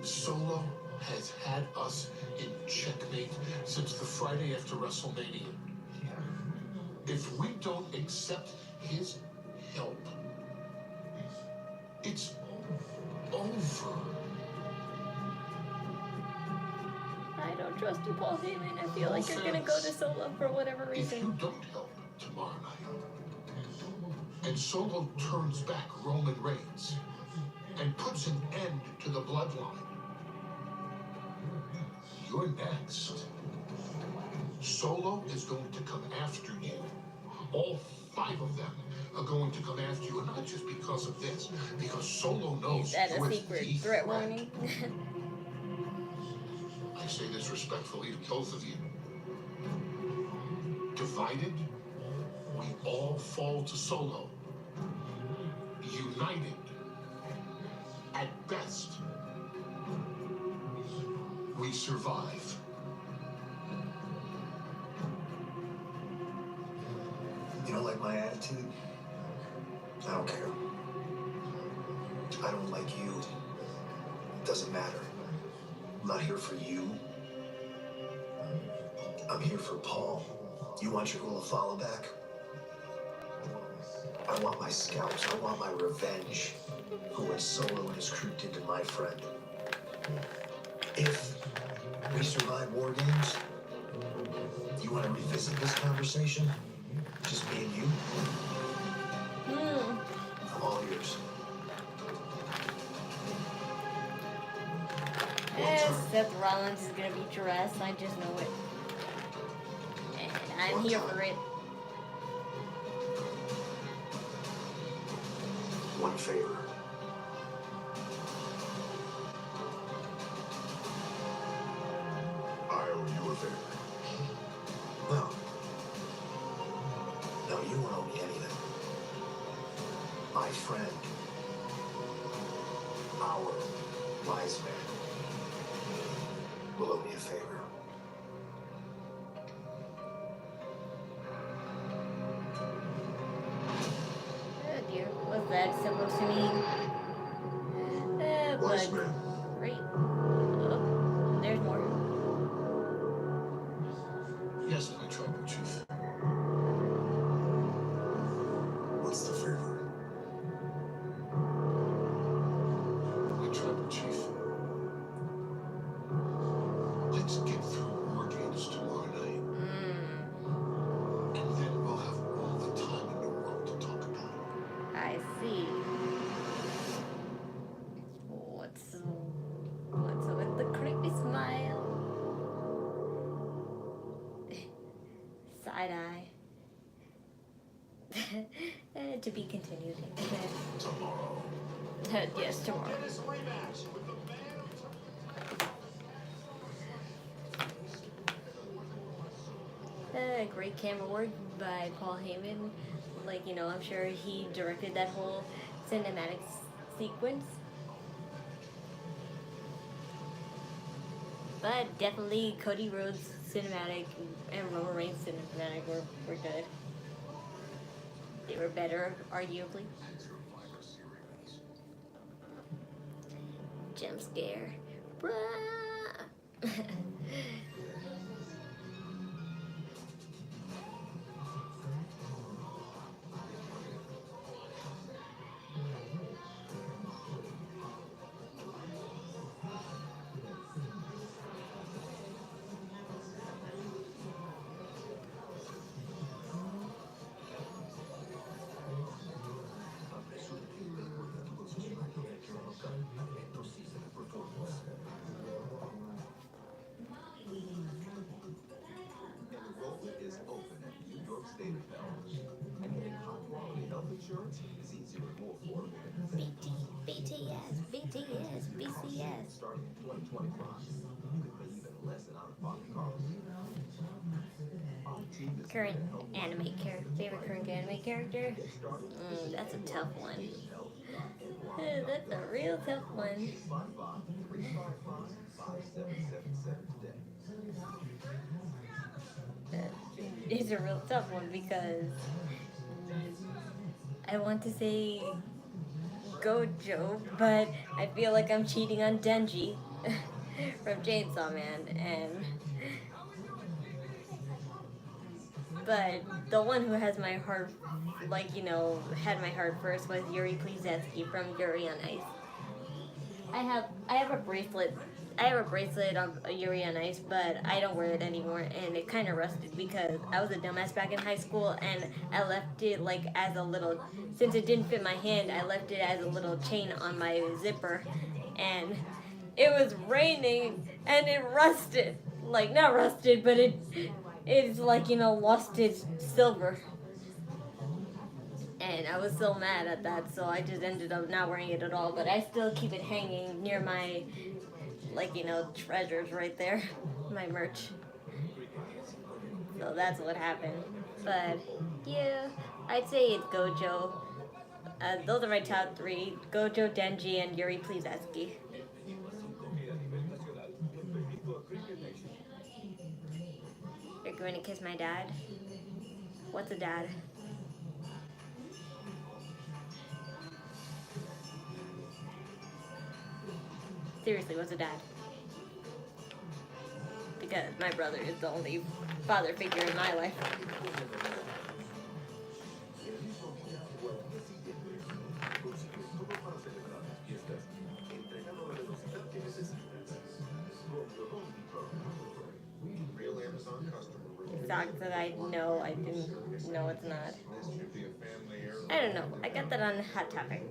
Solo has had us in checkmate since the Friday after WrestleMania. If we don't accept his help, it's over. trust you, Paul Heyman. I feel like you're gonna go to Solo for whatever If reason. you don't help tomorrow night, and Solo turns back Roman Reigns and puts an end to the bloodline, you're next. Solo is going to come after you. All 5 of them are going to come after you, and not just because of this, because Solo knows Is that a you're secret the threat warning? I say this respectfully to both of you. Divided, we all fall to Solo. United, at best, we survive. You don't like my attitude? I don't care. I don't like you. It doesn't matter. I'm not here for you. I'm here for Paul. You want your little follow back? I want my scalps. I want my revenge for what Solo and his crew did to my friend. If we survive War Games, you want to revisit this conversation? Just me and you? I'm all ears. Seth Rollins is gonna beat your ass. I just know it. And I'm here for it. One favor. I owe you a favor. No. No, you won't owe me anything. My friend, our wise man, will owe me a favor. Oh dear, what's that supposed to mean? Wise But man. great. Oh, there's more. Yes, my tribal chief. What's the favor? My tribal chief. Let's get through War Games tomorrow night. And then we'll have all the time in the world to talk about it. I see. What's with the creepy smile? Side eye. To be continued. Tomorrow. Yes, tomorrow. Great camera work by Paul Heyman. Like, you know, I'm sure he directed that whole cinematic sequence. But definitely Cody Rhodes cinematic and Roman Reigns cinematic were good. They were better, arguably. Jump scare. Bruh. Enrollment is open at New York State Health. And getting high-quality health insurance is easier and more affordable. BTS, BCS. Starting in 2025, you could pay even less than out-of-pocket costs. Current anime character, favorite current anime character? That's a tough one. That's a real tough one. It's a real tough one because I want to say Gojo, but I feel like I'm cheating on Denji from Chainsaw Man, but the one who has my heart, like, you know, had my heart first was Yuri Plzeski from Yuri on Ice. I have a bracelet. I have a bracelet of Yuri on Ice, but I don't wear it anymore, and it kind of rusted because I was a dumbass back in high school, and I left it like as a little. Since it didn't fit my hand, I left it as a little chain on my zipper, and it was raining, and it rusted. Like not rusted, but it's like lost its silver. And I was so mad at that, so I just ended up not wearing it at all. But I still keep it hanging near my, treasures right there, my merch. So that's what happened. But yeah, I'd say it's Gojo. Those are my top 3: Gojo, Denji, and Yuri Pleaseski. You're going to kiss my dad? What's a dad? Seriously, what's a dad? Because my brother is the only father figure in my life. Socks that I know I didn't know it's not. I don't know. I got that on Hot Topic.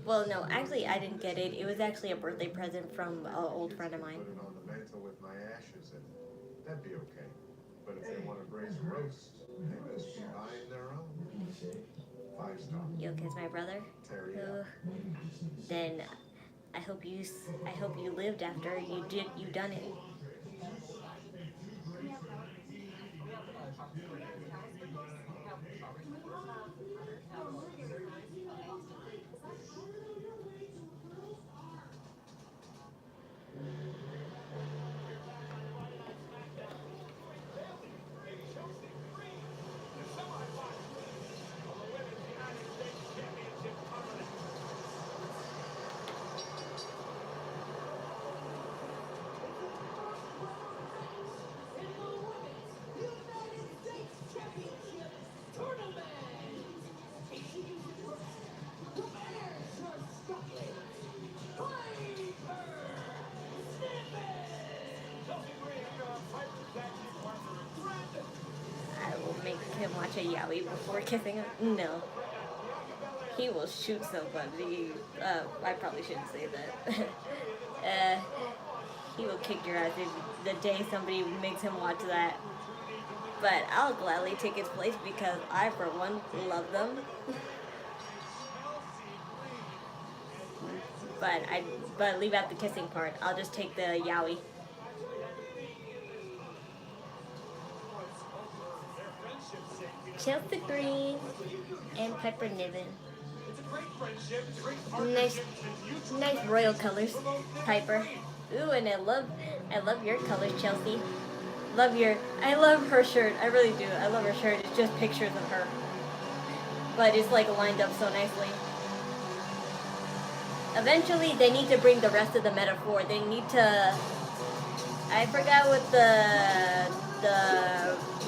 Well, no, actually, I didn't get it. It was actually a birthday present from an old friend of mine. Put it on the mantle with my ashes, and that'd be okay. But if they want to braise a roast, they must be buying their own. 5-star. You'll kiss my brother? Then I hope you lived after you done it. Him watch a yaoi before kissing him? No. He will shoot somebody. I probably shouldn't say that. He will kick your ass if the day somebody makes him watch that. But I'll gladly take his place because I, for one, love them. But leave out the kissing part. I'll just take the yaoi. Chelsea Green and Piper Niven. Nice royal colors, Piper. Ooh, and I love your colors, Chelsea. I love her shirt. I really do. I love her shirt. It's just pictures of her, but it's like lined up so nicely. Eventually, they need to bring the rest of the metaphor. They need to. I forgot what the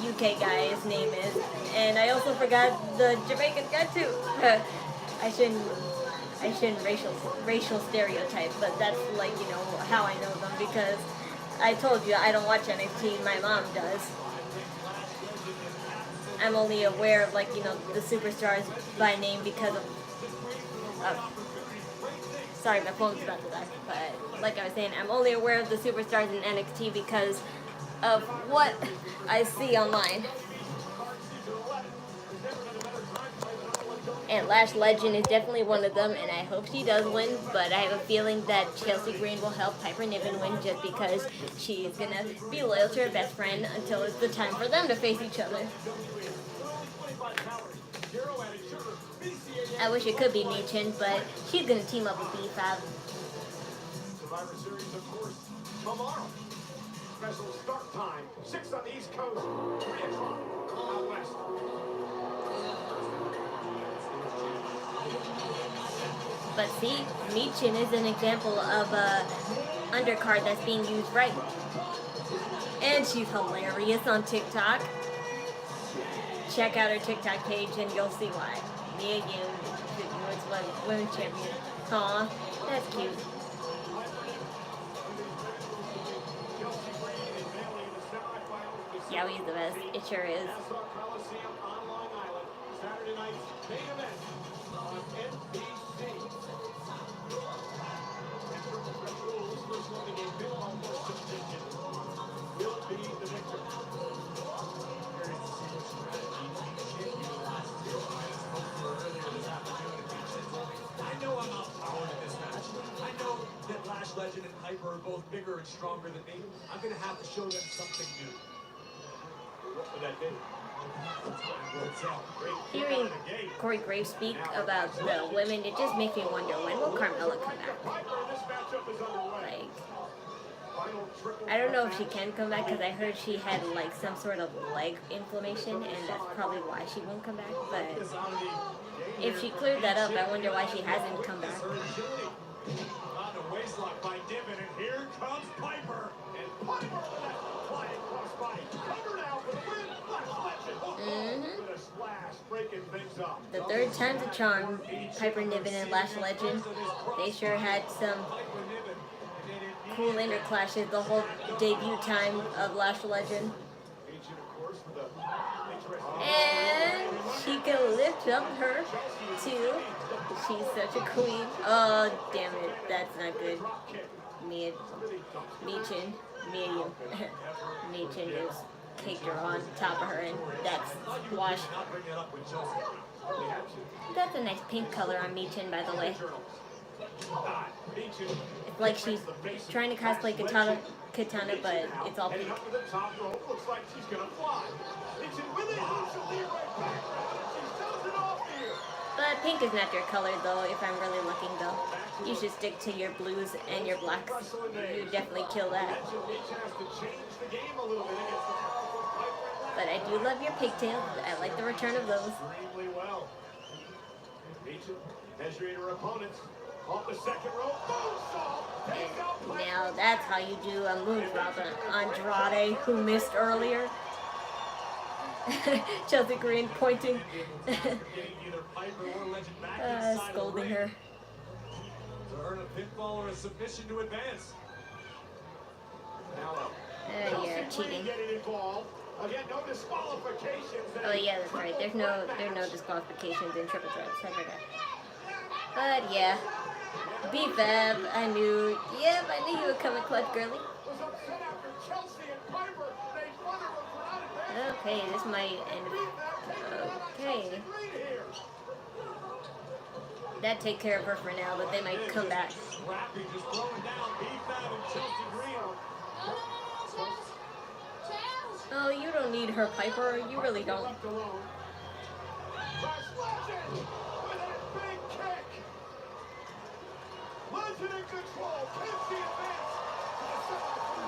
UK guy's name is, and I also forgot the Jamaican guy too. I shouldn't racial stereotype, but that's how I know them because I told you I don't watch NXT. My mom does. I'm only aware of the superstars by name because of. Sorry, my phone's about to die. But like I was saying, I'm only aware of the superstars in NXT because of what I see online. And Lash Legend is definitely one of them, and I hope she does win, but I have a feeling that Chelsea Green will help Piper Niven win just because she's going to be loyal to her best friend until it's the time for them to face each other. I wish it could be Michin, but she's going to team up with B5. Survivor Series, of course, tomorrow. Special start time, 6 on the East Coast, 3 o'clock out west. But see, Michin is an example of a undercard that's being used right. And she's hilarious on TikTok. Check out her TikTok page and you'll see why. It's what women's champion. Aw, that's cute. Yeah, he's the best. It sure is. Saturday night's main event on NBC. And Triple Threat rules, first one to get Bill on more submission will be the victor. Curious to see what strategy champion last year. I spoke for earlier this afternoon. I know I'm outpowered in this match. I know that Lash Legend and Piper are both bigger and stronger than me. I'm going to have to show them something new. What would that be? Hearing Corey Graves speak about the women, it just makes me wonder, when will Carmello come back? Like, I don't know if she can come back, because I heard she had like some sort of leg inflammation, and that's probably why she won't come back. But if she cleared that up, I wonder why she hasn't come back. On the waistlock by Niven, and here comes Piper. And Piper with that flying crossbody. Cover now for the win. With a splash, breaking things up. The third time's a charm. Piper Niven and Lash Legend. They sure had some cool interclashes the whole debut time of Lash Legend. And she can lift up her too. She's such a queen. Oh, damn it. That's not good. Michin just kicked her on top of her, and that's squash. That's a nice pink color on Michin, by the way. It's like she's trying to cosplay Katana, but it's all pink. But pink is not your color, though, if I'm really looking, though. You should stick to your blues and your blacks. You definitely kill that. But I do love your pigtails. I like the return of those. Measuring her opponents off the second rope. And now that's how you do a moonsault on Andrade, who missed earlier. Chelsea Green pointing, scolding her. To earn a pinfall or a submission to advance. Yeah, cheating. Again, no disqualifications. Oh yeah, that's right. There's no disqualifications in triple threats. I forgot. But yeah, B-Fab. I knew you would come in clutch, girly. Okay, this might end. Okay. That take care of her for now, but they might come back. Oh, you don't need her, Piper. You really don't.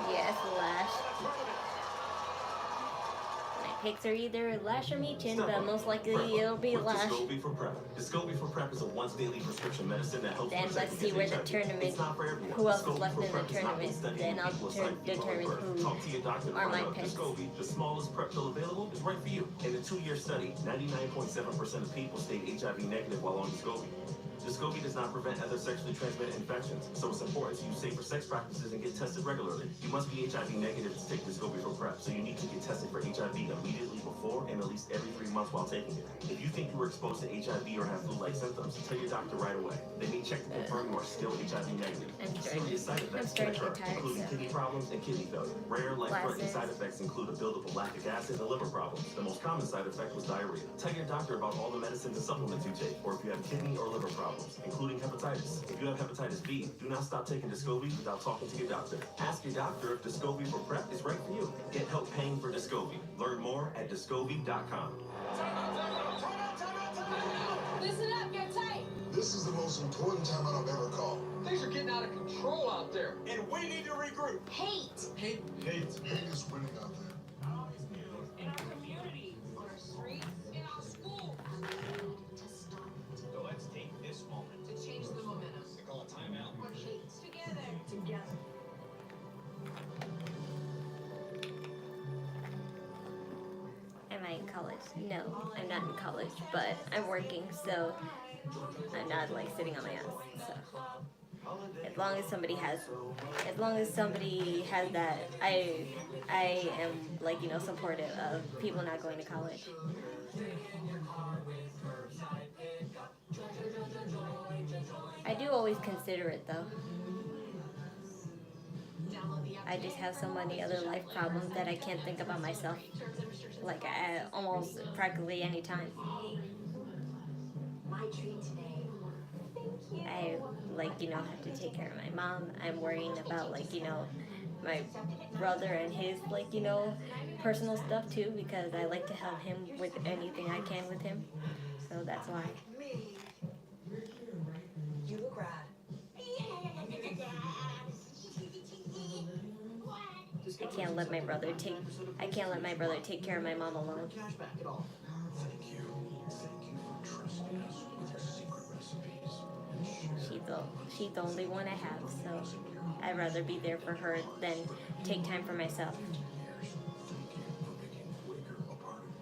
Yes, Lash. My picks are either Lash or Michin, but most likely it'll be Lash. Descovy for Prep. Descovy for Prep is a once daily prescription medicine that helps. Then let's see where the tournament, who else is left in the tournament. Then I'll determine who are my picks. Descovy, the smallest PrEP pill available, is right for you. In a 2-year study, 99.7% of people stayed HIV negative while on Descovy. Descovy does not prevent other sexually transmitted infections, so it's important to use safer sex practices and get tested regularly. You must be HIV negative to take Descovy for PrEP, so you need to get tested for HIV immediately before and at least every 3 months while taking it. If you think you were exposed to HIV or have flu-like symptoms, tell your doctor right away. They may check to confirm you are still HIV negative. Serious side effects can occur, including kidney problems and kidney failure. Rare life-threatening side effects include a buildup of lactic acid and liver problems. The most common side effect was diarrhea. Tell your doctor about all the medicines and supplements you take, or if you have kidney or liver problems, including hepatitis. If you have hepatitis B, do not stop taking Descovy without talking to your doctor. Ask your doctor if Descovy for PrEP is right for you. Get help paying for Descovy. Learn more at Descovy.com. Listen up, get tight. This is the most important timeout I've ever called. Things are getting out of control out there. And we need to regroup. Hate. Hate. Hate is winning out there. In our community, on our streets, in our schools. So let's take this moment To change the momentum. to call a timeout. We're hate. Together. Am I in college? No, I'm not in college, but I'm working, so I'm not like sitting on my ass. So as long as somebody has that, I am like, you know, supportive of people not going to college. I do always consider it though. I just have so many other life problems that I can't think about myself, like at almost practically any time. I, like, you know, have to take care of my mom. I'm worrying about, like, you know, my brother and his, like, you know, personal stuff too, because I like to help him with anything I can with him. So that's why. You look rad. I can't let my brother take care of my mom alone. Thank you. Thank you for trusting us with your secret recipes. She's the only one I have, so I'd rather be there for her than take time for myself.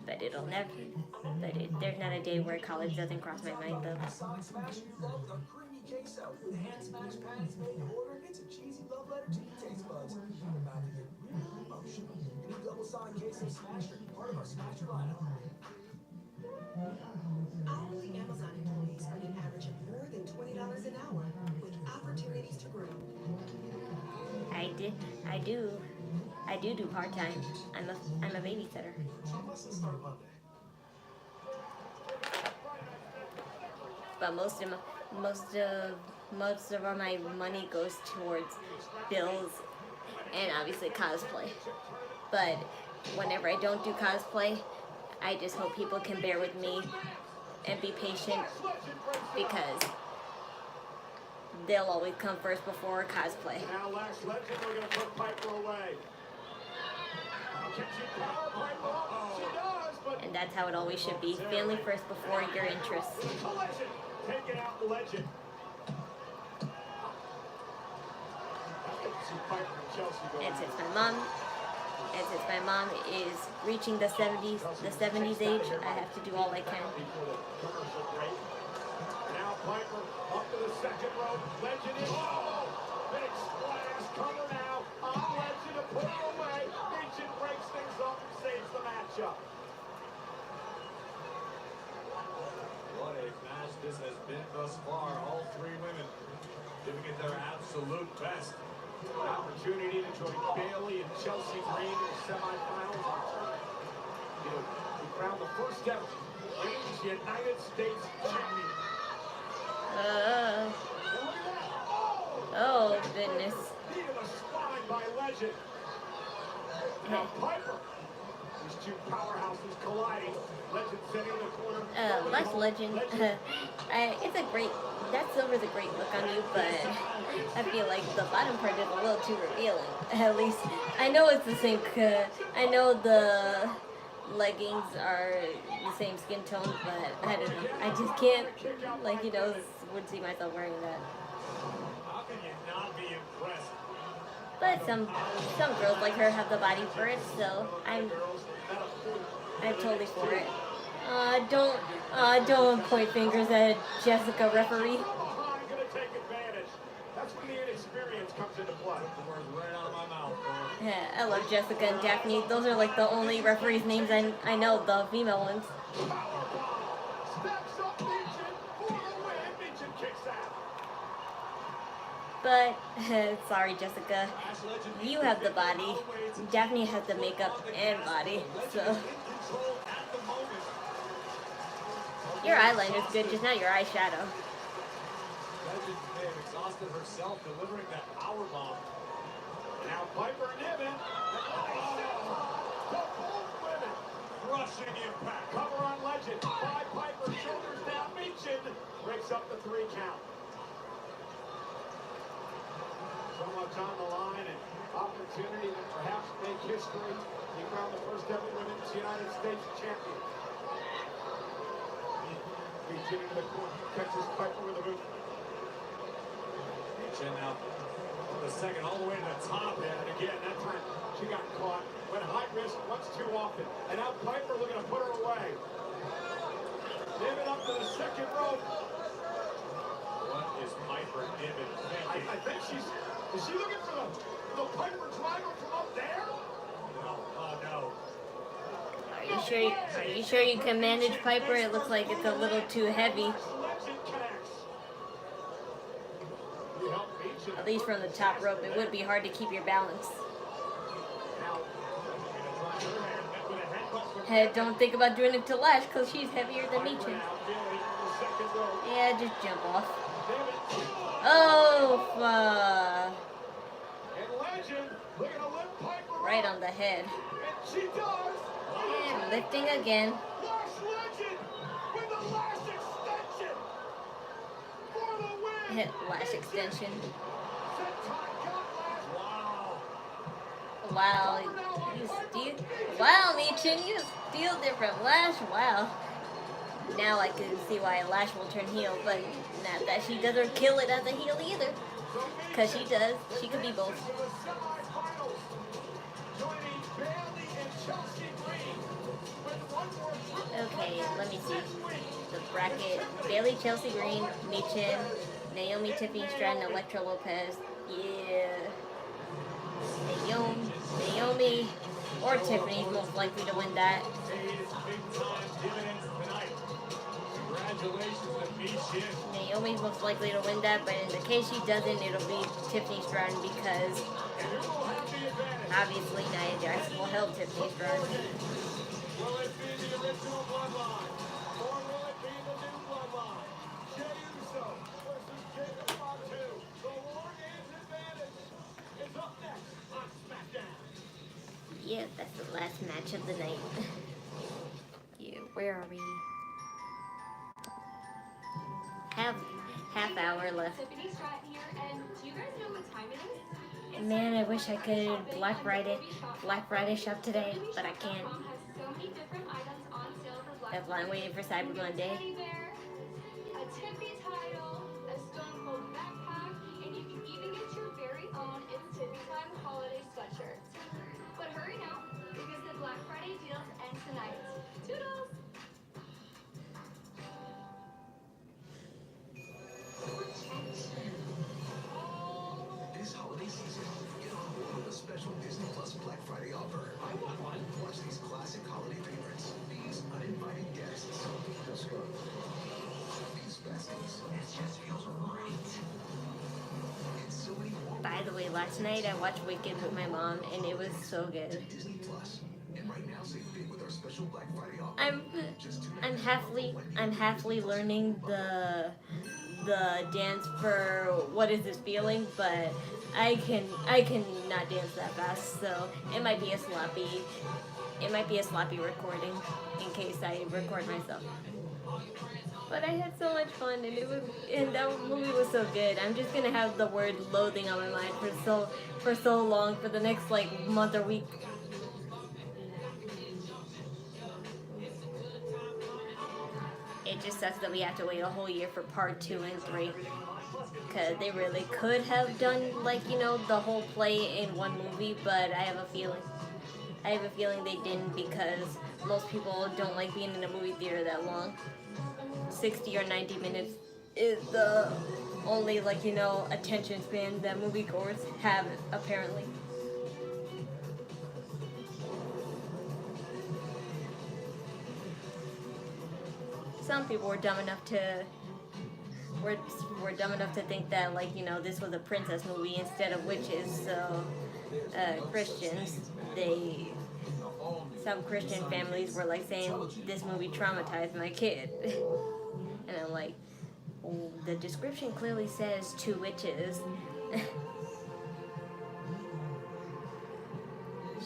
But there's not a day where college doesn't cross my mind though. Sonic Smash new love with our creamy queso with hand smashed patties made to order. It's a cheesy love letter to your taste buds. You're about to get really emotional. New double Sonic queso smasher, part of our smasher lineup. Hourly Amazon employees earn an average of more than $20 an hour with opportunities to grow. I do part-time. I'm a babysitter. But most of my money goes towards bills and obviously cosplay. But whenever I don't do cosplay, I just hope people can bear with me and be patient, because they'll always come first before cosplay. Now last legend, we're going to put Piper away. Can she power Piper up? She does, but... And that's how it always should be. Family first before your interests. Collision. Taking out the legend. And since my mom is reaching the 70s age, I have to do all I can. Now Piper up to the second rope. Legend is... Oh! Big splash. Cover now. On Legend to put her away. Legend breaks things up and saves the matchup. What a match this has been thus far. All three women giving it their absolute best. An opportunity to join Bailey and Chelsea Green in the semifinals. To crown the first ever Women's United States champion. Oh goodness. Knee to the spine by Legend. Now Piper. These two powerhouses colliding. Legend sitting in the corner. Last Legend. That silver's a great look on you, but I feel like the bottom part is a little too revealing. At least, I know it's the same, I know the leggings are the same skin tone, but I don't know. I just can't, like, you know, would see myself wearing that. How can you not be impressed? But some girls like her have the body for it, so I'm totally for it. Don't point fingers at Jessica, referee. That's when the inexperience comes into play. Right out of my mouth. Yeah, I love Jessica and Daphne. Those are like the only referees' names I know, the female ones. But, sorry Jessica, you have the body. Daphne has the makeup and body, so. Your eyeliner's good, just not your eyeshadow. Legend may have exhausted herself delivering that power bomb. Now Piper Niven. The both women. Rushing impact. Cover on Legend. By Piper. Shoulders down. Meechin breaks up the 3 count. So much on the line and opportunity to perhaps make history. He crowned the first ever Women's United States champion. Meechin into the corner. Catches Piper with a boot. Meechin now on the second, all the way to the top. And again, that time she got caught. Went high risk once too often. And now Piper looking to put her away. Niven up to the second rope. think is she looking for the Piper Driver from up there? No, oh no. Are you sure you can manage Piper? It looks like it's a little too heavy. At least from the top rope, it would be hard to keep your balance. Hey, don't think about doing it to Lash because she's heavier than Michin. Yeah, just jump off. Oh, right on the head. And lifting again. Hit Lash extension. Wow, you steal. Wow, Michin, you steal different Lash. Wow. Now I can see why Lash will turn heel, but not that she doesn't kill it as a heel either. Because she does. She could be both. Okay, let me see. The bracket. Bailey, Chelsea Green, Michin, Naomi, Tiffany Stratton, Elektra Lopez. Yeah. Naomi or Tiffany's most likely to win that. Naomi's most likely to win that, but in the case she doesn't, it'll be Tiffany Stratton because obviously Nia Jax will help Tiffany Stratton. Will it be the original Bloodline? Or will it be the new Bloodline? Jey Uso versus Jacob fatu. The War Games advantage is up next on Smackdown. Yeah, that's the last match of the night. Yeah, where are we? Half hour left. Tiffany Stratton here, and do you guys know what time it is? Man, I wish I could Black Friday shop today, but I can't. Has so many different items on sale for Black That's why I'm waiting for Cyber Monday. A Tiffany title, a Stone Cold backpack, and you can even get your very own It's Tiffany Time holiday sweatshirt. But hurry now, because the Black Friday deals end tonight. Toodles! This holiday season, get on board with a special Disney Plus Black Friday offer. I want one. Watch these classic holiday favorites. These uninvited guests. These besties. It just feels right. It's so many more. By the way, last night I watched Wicked with my mom, and it was so good. Disney Plus. And right now, save big with our special Black Friday offer. I'm happily learning the dance for What Is This Feeling, but I can not dance that fast, so it might be a sloppy recording in case I record myself. But I had so much fun, and that movie was so good. I'm just gonna have the word loathing on my mind for so long, for the next month or week. It just sucks that we have to wait a whole year for part 2 and 3. Because they really could have done, the whole play in one movie, but I have a feeling they didn't because most people don't like being in a movie theater that long. 60 or 90 minutes is the only, attention span that moviegoers have, apparently. Some people were dumb enough to think that this was a princess movie instead of witches. So Christians, some Christian families were saying this movie traumatized my kid, and I'm like, oh, the description clearly says 2 witches.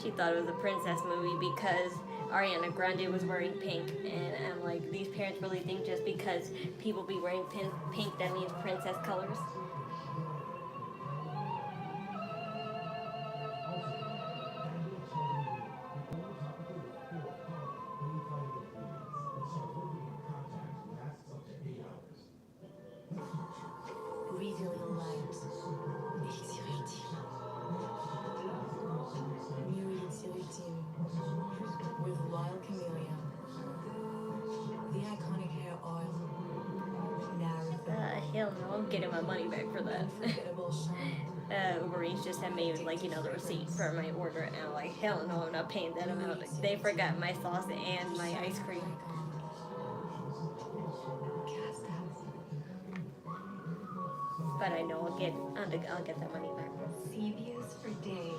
She thought it was a princess movie because Ariana Grande was wearing pink, and I'm like, these parents really think just because people be wearing pink that means princess colors? Reveal your light. It's ultime. New It's ultime. With Royal Camellia. The iconic hair oil. Now hell no, I'm getting my money back for that. Uber Eats just had made like, you know, the receipt for my order, and I'm like, hell no, I'm not paying that amount. They forgot my sauce and my ice cream. But I know I'll get that money back. Sea views for days.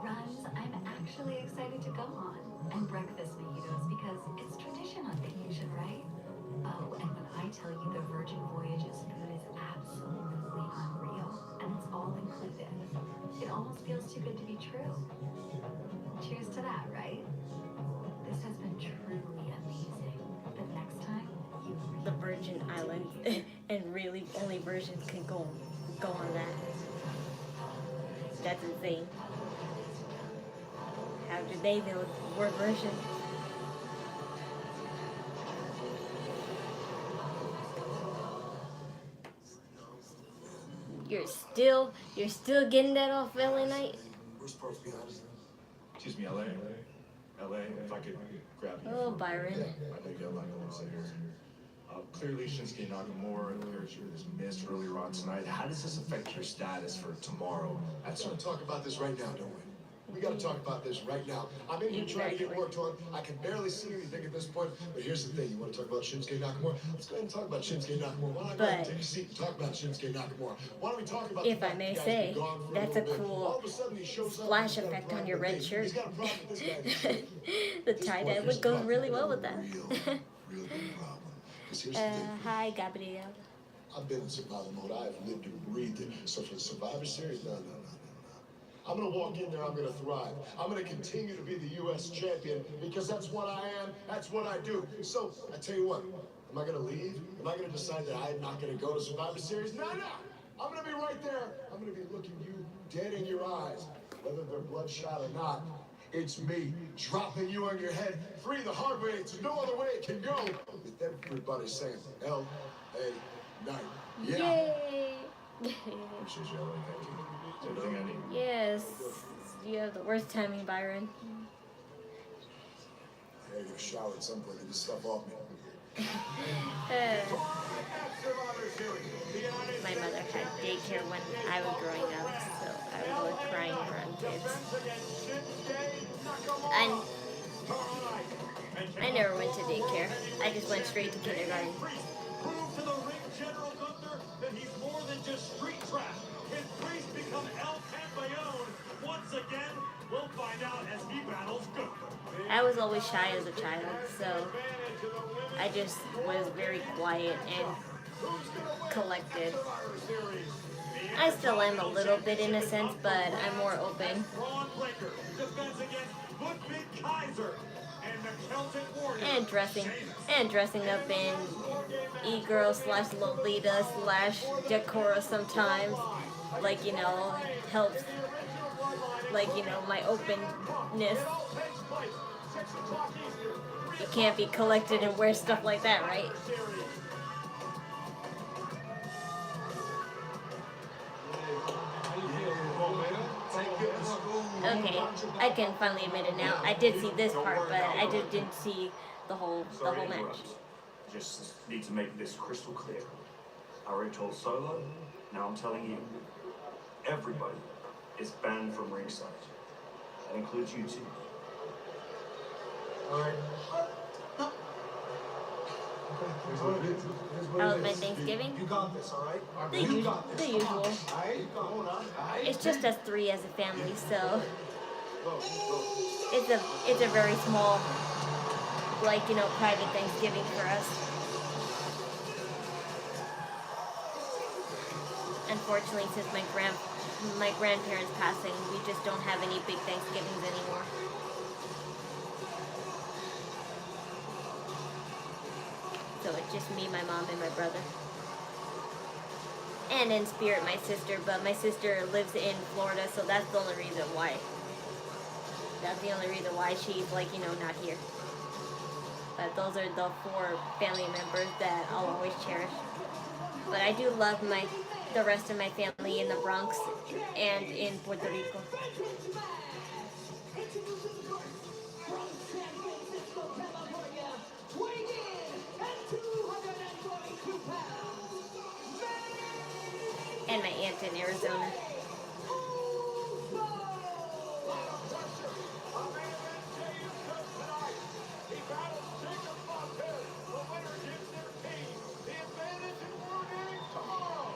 Runs I'm actually excited to go on. And breakfast mojitos because it's tradition on vacation, right? Oh, and when I tell you the Virgin Voyages food is absolutely unreal, and it's all included, it almost feels too good to be true. Cheers to that, right? This has been truly amazing. But next time, you the Virgin Islands, and really only Virgins can go on that. That's insane. How did they know we're Virgin? You're still getting that off LA Night? We're supposed to be honest. Excuse me, LA, if I could grab you. Oh, Byron. I know you got a lot going on here. Clearly, Shinsuke Nakamura was missed earlier on tonight. How does this affect your status for tomorrow? Let's talk about this right now, don't we? We got to talk about this right now. I'm in here trying to get worked on. I can barely see anything at this point. But here's the thing. You want to talk about Shinsuke Nakamura? Let's go ahead and talk about Shinsuke Nakamura. Why don't I go ahead and take a seat and talk about Shinsuke Nakamura? Why don't we talk about if I may say, that's a cool splash effect on your red shirt. The tie-dye would go really well with that. Real big problem. Hi, Gabriel. I've been in survival mode. I've lived and breathed it. So for the Survivor Series, no. I'm going to walk in there, I'm going to thrive. I'm going to continue to be the U.S. champion because that's what I am, that's what I do. So, I tell you what, am I going to leave? Am I going to decide that I'm not going to go to Survivor Series? No. I'm going to be right there. I'm going to be looking you dead in your eyes, whether they're bloodshot or not. It's me, dropping you on your head. Free the hard way, it's no other way it can go. With everybody saying, L.A. Night. Yeah. Yay! Appreciate you, LA. Thank you. Everything I need. Yes, you have the worst timing, Byron. I gotta get a shower at some point and get this stuff off me. My mother had daycare when I was growing up, so I was always crying around kids. I never went to daycare. I just went straight to kindergarten. Prove to the ring general Gunther that he's more than just street trash. His priest become El Campeon once again. We'll find out as he battles Gunther. I was always shy as a child, so I just was very quiet and collected. I still am a little bit in a sense, but I'm more open. And dressing up in e-girl / Lolita / Decora sometimes, like, you know, helps, like, you know, my openness. You can't be collected and wear stuff like that, right? Okay, I can finally admit it now. I did see this part, but I just didn't see the whole match. Just need to make this crystal clear. I already told Solo, now I'm telling you. Everybody is banned from ringside. That includes you too. Alright. How was my Thanksgiving? You got this, alright? The usual. It's just us three as a family, so it's a very small, like, you know, private Thanksgiving for us. Unfortunately, since my grandparents passing, we just don't have any big Thanksgivings anymore. So it's just me, my mom, and my brother. And in spirit, my sister, but my sister lives in Florida, so that's the only reason why. That's the only reason why she's, like, you know, not here. But those are the 4 family members that I'll always cherish. But I do love the rest of my family in the Bronx and in Puerto Rico. and my aunt in Arizona.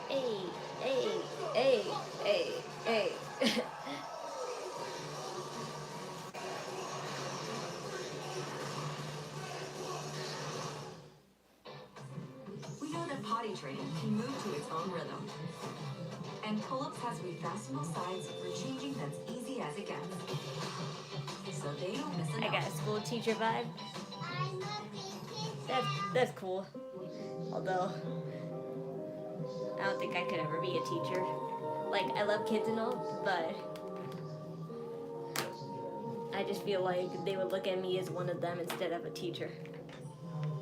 Hey, hey, hey, hey, hey. We know that potty training can move to its own rhythm. And pull-ups has refastenable sides for changing that's easy as it gets. So they don't miss I got a school teacher vibe. That's cool. Although I don't think I could ever be a teacher. Like, I love kids and all, but I just feel like they would look at me as one of them instead of a teacher.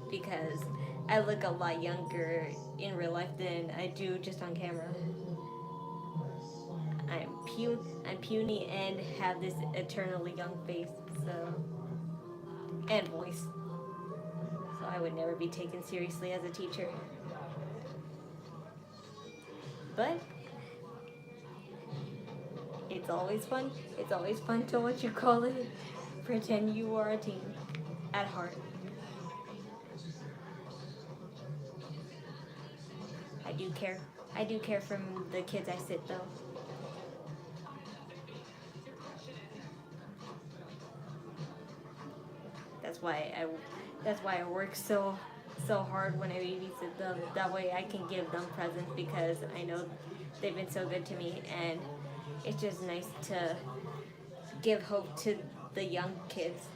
Because I look a lot younger in real life than I do just on camera. I'm puny and have this eternally young face, so, and voice. So I would never be taken seriously as a teacher. But it's always fun. It's always fun to what you call it. Pretend you are a teen at heart. I do care from the kids I sit though. That's why I work so hard when I babysit them. That way I can give them presents because I know they've been so good to me, and it's just nice to give hope to the young kids.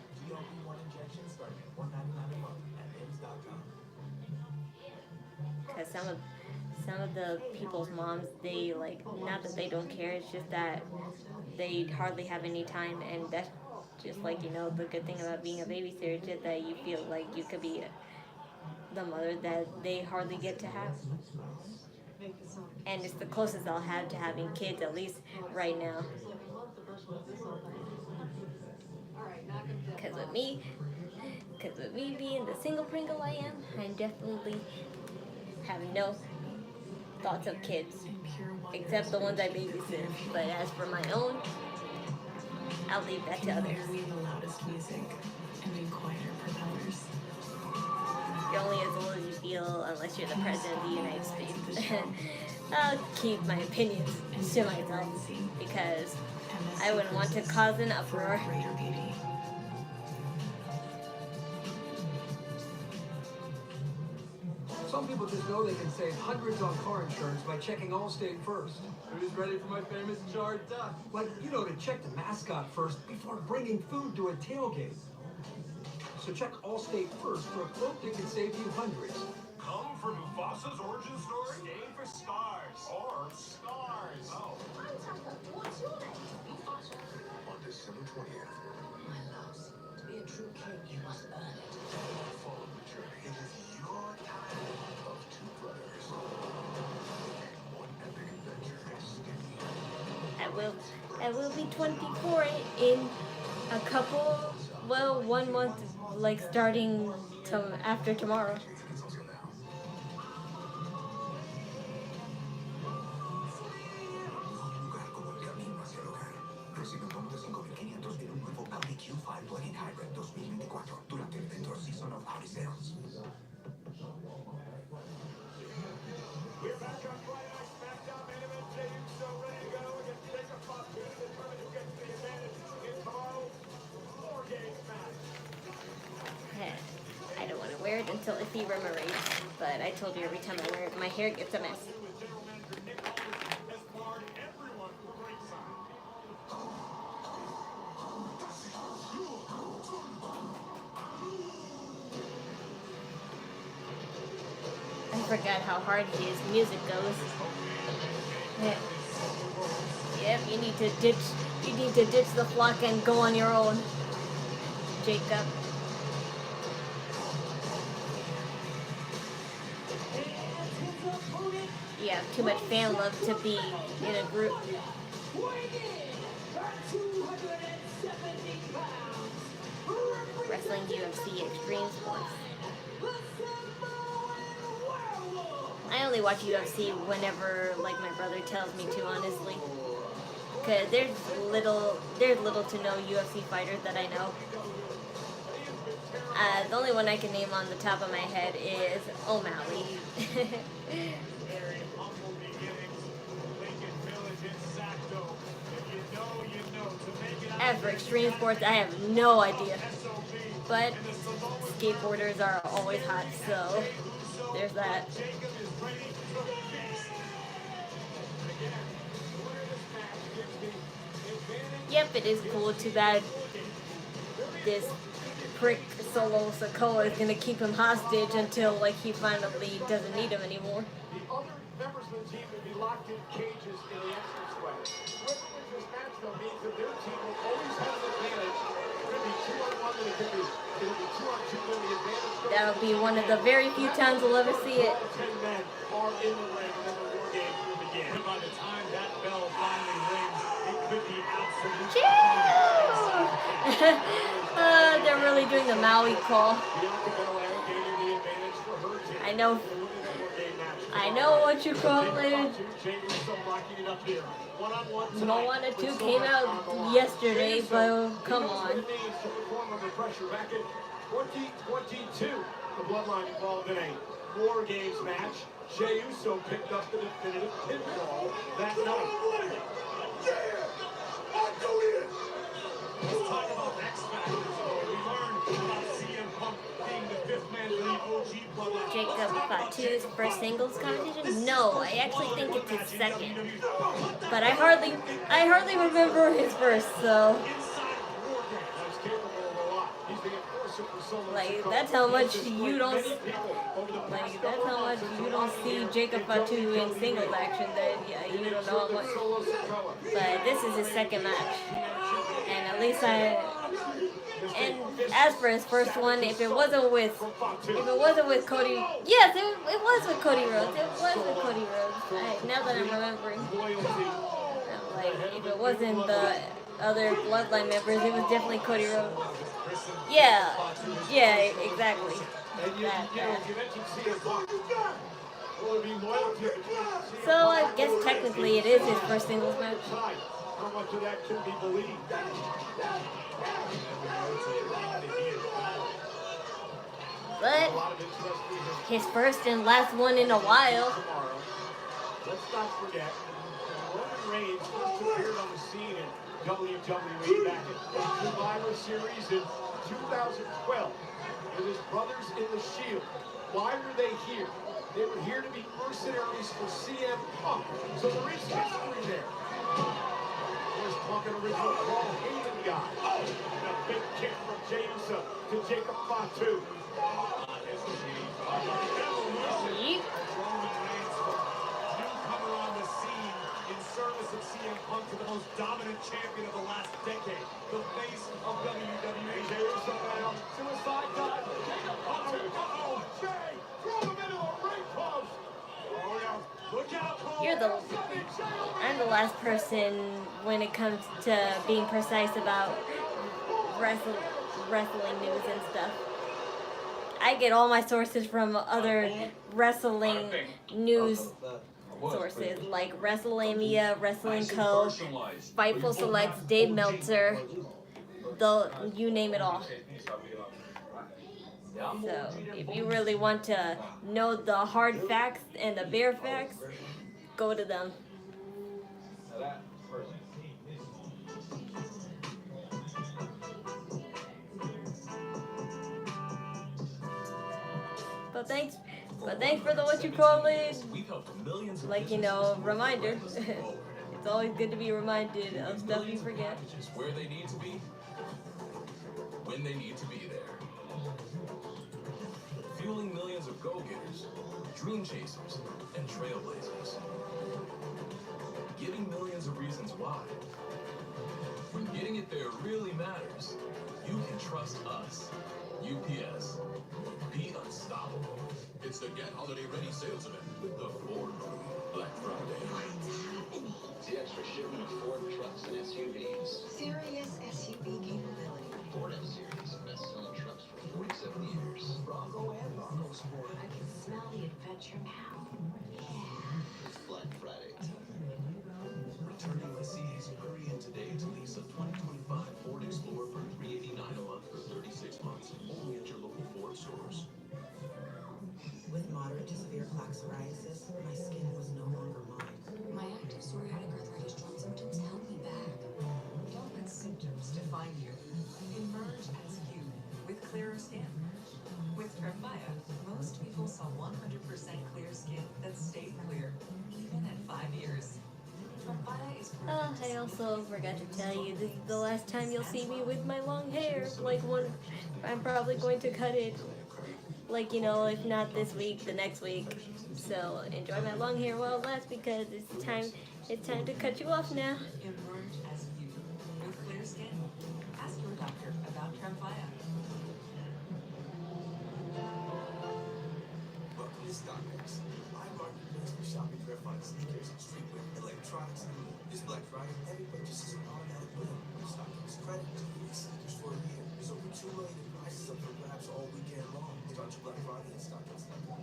Because some of the people's moms, they like, not that they don't care, it's just that they hardly have any time, and that's just like, you know, the good thing about being a babysitter is just that you feel like you could be the mother that they hardly get to have. And it's the closest I'll have to having kids, at least right now. Because with me being the single Pringle I am, I definitely have no thoughts of kids, except the ones I babysit. But as for my own, I'll leave that to others. The loudest music and then quieter propellers. You're only as old as you feel unless you're the president of the United States. I'll keep my opinions to myself because I wouldn't want to cause an uproar. Some people just know they can save hundreds on car insurance by checking Allstate first. Who's ready for my famous jarred duck? Like, you know, to check the mascot first before bringing food to a tailgate. So check Allstate first for a quote that can save you hundreds. Come from Mufasa's origin story? Game for stars. Or scars. Oh. What's your name? On December 20th, My loves. To be a true king, you must earn it. follow the journey. It is your time of two brothers. And one epic adventure is I will be 24 in a couple, well, 1 month, like starting after tomorrow. Recibe un bono de $5,500 en un nuevo Audi Q5 Plug-in Hybrid 2024 durante el Vendor Season of Audi Sales. We're back on Friday Night Smackdown main event. Jey Uso ready to go against Jacob to determine who gets the advantage in tomorrow's 4-game match. I don't want to wear it until Ephemera race, but I told you every time I wear it, my hair gets a mess. I forgot how hard his music goes. Yep, you need to ditch the flock and go on your own, Jacob. You have too much fan love to be in a group. Wrestling UFC Extreme Sports. I only watch UFC whenever like my brother tells me to, honestly. Cause there's little to no UFC fighters that I know. The only one I can name on the top of my head is O'Malley. As for extreme sports, I have no idea. But skateboarders are always hot, so there's that. Yep, it is cool. Too bad this prick Solo Sikoa is gonna keep him hostage until like he finally doesn't need him anymore. The other members of the team will be locked in cages in the entranceway. Whoever wins this match though means that their team will always have an advantage. It could be 2-on-1, and it'll be 2-on-2 when the advantage. That'll be one of the very few times we'll ever see it. All 10 men are in the ring, and then the war game will begin. And by the time that bell finally rings, it could be absolutely. They're really doing the Maui call. I know what you call it. Moana 2 came out yesterday, but come on. Back in 2022, the Bloodline involved in a War Games match. Jey Uso picked up the definitive pinfall that night. Yeah! On Cody! Let's talk about X Factors. We learned about CM Punk being the fifth man for the OG Bloodline. Jacob Fatu's first singles competition? No, I actually think it's his second. But I hardly remember his first, so. Like that's how much you don't see Jacob Fatu in singles action. That yeah, you don't know how much. But this is his second match, and at least and as for his first one, if it wasn't with Cody, yes, it was with Cody Rhodes. It was with Cody Rhodes. Now that I'm remembering, like if it wasn't the other Bloodline members, it was definitely Cody Rhodes. Yeah, exactly. So I guess technically it is his first singles match. How much of that can be believed? But his first and last one in a while. Let's not forget, Roman Reigns first appeared on the scene in WWE back in Survivor Series in 2012 with his brothers in the Shield. Why were they here? They were here to be mercenaries for CM Punk. So there is history there. There's Punk, an original Paul Heyman guy. And a big kick from Jey Uso to Jacob Fatu. Newcomer on the scene in service of CM Punk to the most dominant champion of the last decade, the face of WWE. Jey Uso now, suicide dive. Jacob Fatu. Uh-oh, Jey, throw him into the ring post. Oh yeah, look out, Cole. I'm the last person when it comes to being precise about wrestling news and stuff. I get all my sources from other wrestling news sources like WrestleMania, Wrestling Co., Fightful Selects, Dave Meltzer, you name it all. So if you really want to know the hard facts and the bare facts, go to them. But thanks for the what you call it, like, you know, reminder. It's always good to be reminded of stuff you forget. Where they need to be, when they need to be there. Fueling millions of go-getters, dream chasers, and trailblazers. Giving millions of reasons why. When getting it there really matters, you can trust us. UPS. Be unstoppable. It's the Get Holiday Ready sales event with the Ford Crew. Black Friday. The extra shipment of Ford trucks and SUVs. Serious SUV capability. Ford F-Series, best-selling trucks for 47 years. Bronco and Bronco Sport. I can smell the adventure now. Rent a lease a 2025 Ford Explorer for $389 a month for 36 months, only at your local Ford stores. With moderate to severe plaque psoriasis, my skin was no longer mine. My active psoriatic arthritis joint symptoms held me back. Don't let symptoms define you. Emerge as you with clearer skin. With Tremfya, most people saw 100% clear skin that stayed clear, even at 5 years. Tremfya is Oh, I also forgot to tell you, this is the last time you'll see me with my long hair. Like, I'm probably going to cut it, like, you know, if not this week, the next week. So enjoy my long hair while it lasts, because it's time to cut you off now. Emerge as you with clear skin. Ask your doctor about Tremfya. Welcome to StockX. I'm marketplace for shopping for fun sneakers, streetwear, electronics, and more. This Black Friday, every purchase is an automatic win. StockX credit to free sneakers for a year. There's over 2 million in prizes up for grabs all weekend long. Start your Black Friday at StockX.com.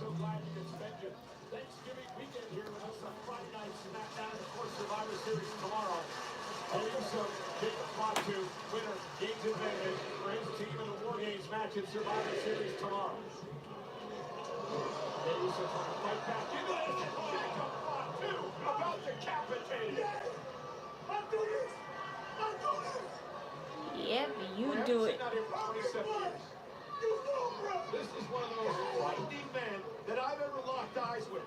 So glad you could spend your Thanksgiving weekend here with us on Friday night Smackdown, and of course Survivor Series tomorrow. Jey Uso, Jacob, fatu, winner, gains advantage for his team in the War Games match at Survivor Series tomorrow. Jey Uso trying to fight back into this. Jacob fatu, about decapitated. I'll do this. I'll do this. Yep, you do it. Not here for 27 years. This is one of the most frightening men that I've ever locked eyes with.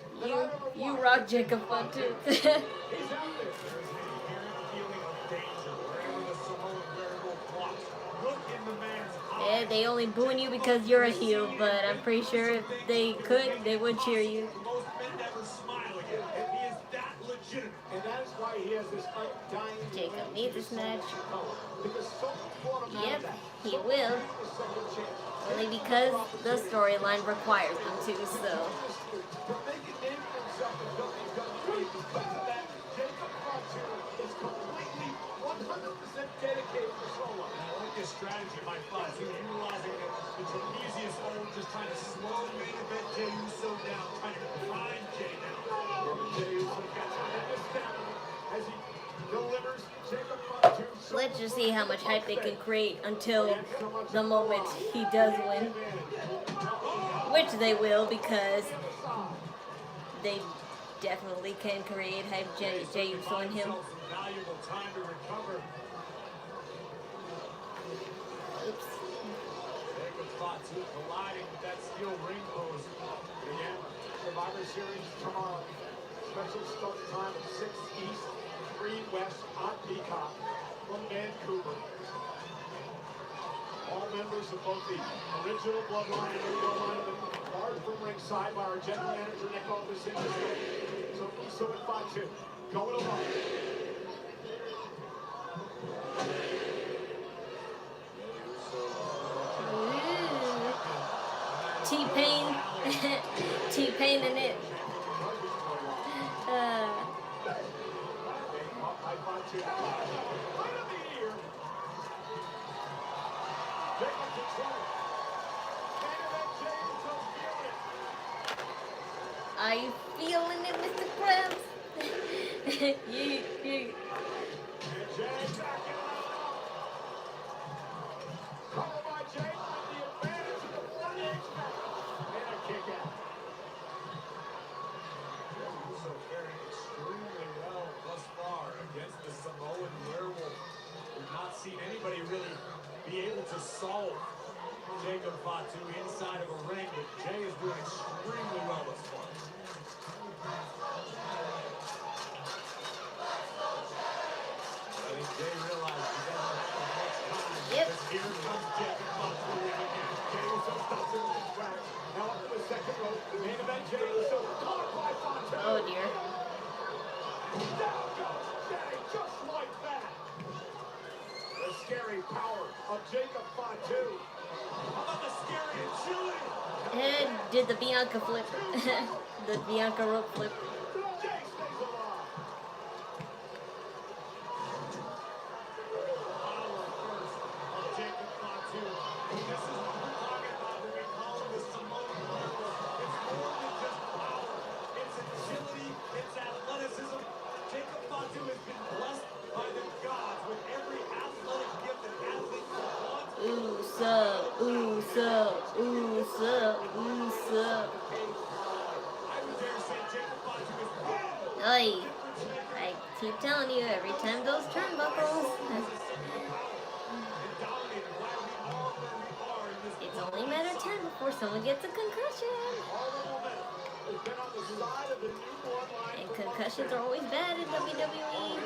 You rock Jacob fun too. He's out there. There's an inherent feeling of danger wherever the Samoan werewolf walks. Look in the man's eyes. Yeah, they only booing you because you're a heel, but I'm pretty sure if they could, they would cheer you. Most men never smile again. And he is that legitimate. And that is why he has this undying Jacob needs this match. Because someone brought him out Yep, of that. he will. Only because the storyline requires them to, so. Strategy by Fatu, utilizing the trapeze hold, just trying to slow main event Jey Uso down, trying to grind Jey down. Jey Uso gets tremendous stamina as he delivers Jacob Fatu. Let's just see how much hype they can create until the moment he does win. Which they will, because they definitely can create hype. Jey Uso and him. Valuable time to recover. Oops. Jacob Fatu colliding with that steel ring post. Again, Survivor Series tomorrow. Special start time at 6 East, 3 West on Peacock from Vancouver. All members of both the original Bloodline and the Bloodline have been barred from ringside by our general manager Nick Aldis in this game. So Uso and Fatu going along. T-Pain. T-Pain in it. Are you feeling it, Mr. Krabs? you. Samoan werewolf. We've not seen anybody really be able to solve Jacob Fatu inside of a ring, but Jey is doing extremely well thus far. I think Jey realized he doesn't have much time. Yep. Here comes Jacob Fatu again. Jey Uso stops him with his back. Now up to the second rope. Main event Jey Uso caught by Fatu. Oh dear. Down goes Jey, just like that. The scary power of Jacob Fatu. How about the scary agility? And did the Bianca flip. The Bianca rope flip. Jey stays alive. Power first of Jacob Fatu. This is what we're talking about when we call him the Samoan werewolf. It's more than just power. It's agility. It's athleticism. Jacob Fatu has been Oy. I keep telling you, every time those turnbuckles. It's only a matter of time before someone gets a concussion. And concussions are always bad in WWE.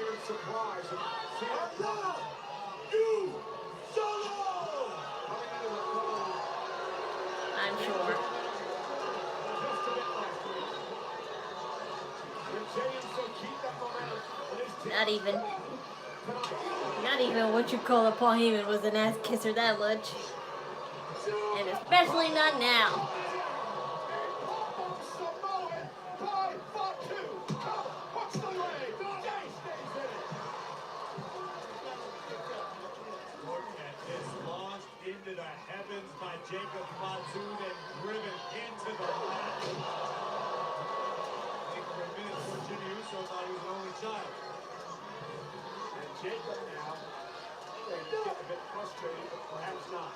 I'm sure. Not even what you call a Paul Heyman was an ass kisser that much. And especially not now. Into the heavens by Jacob fatu and driven into the mat. I think for a minute before Jey Uso thought he was an only child. And Jacob now, he's getting a bit frustrated, but perhaps not.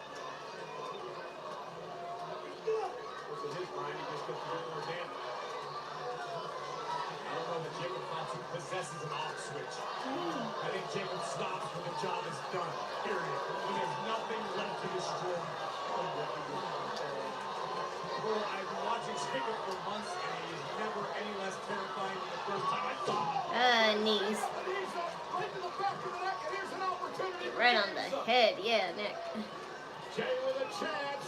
Because in his mind, he just gets a bit more damage. I don't know that Jacob fatu possesses an off switch. I think Jacob stops when the job is done, period. When there's nothing left to destroy. Well, I've been watching Jacob for months, and he is never any less terrifying than the first time I saw him. Knees. Right on the head, yeah, neck. Jey with a chance.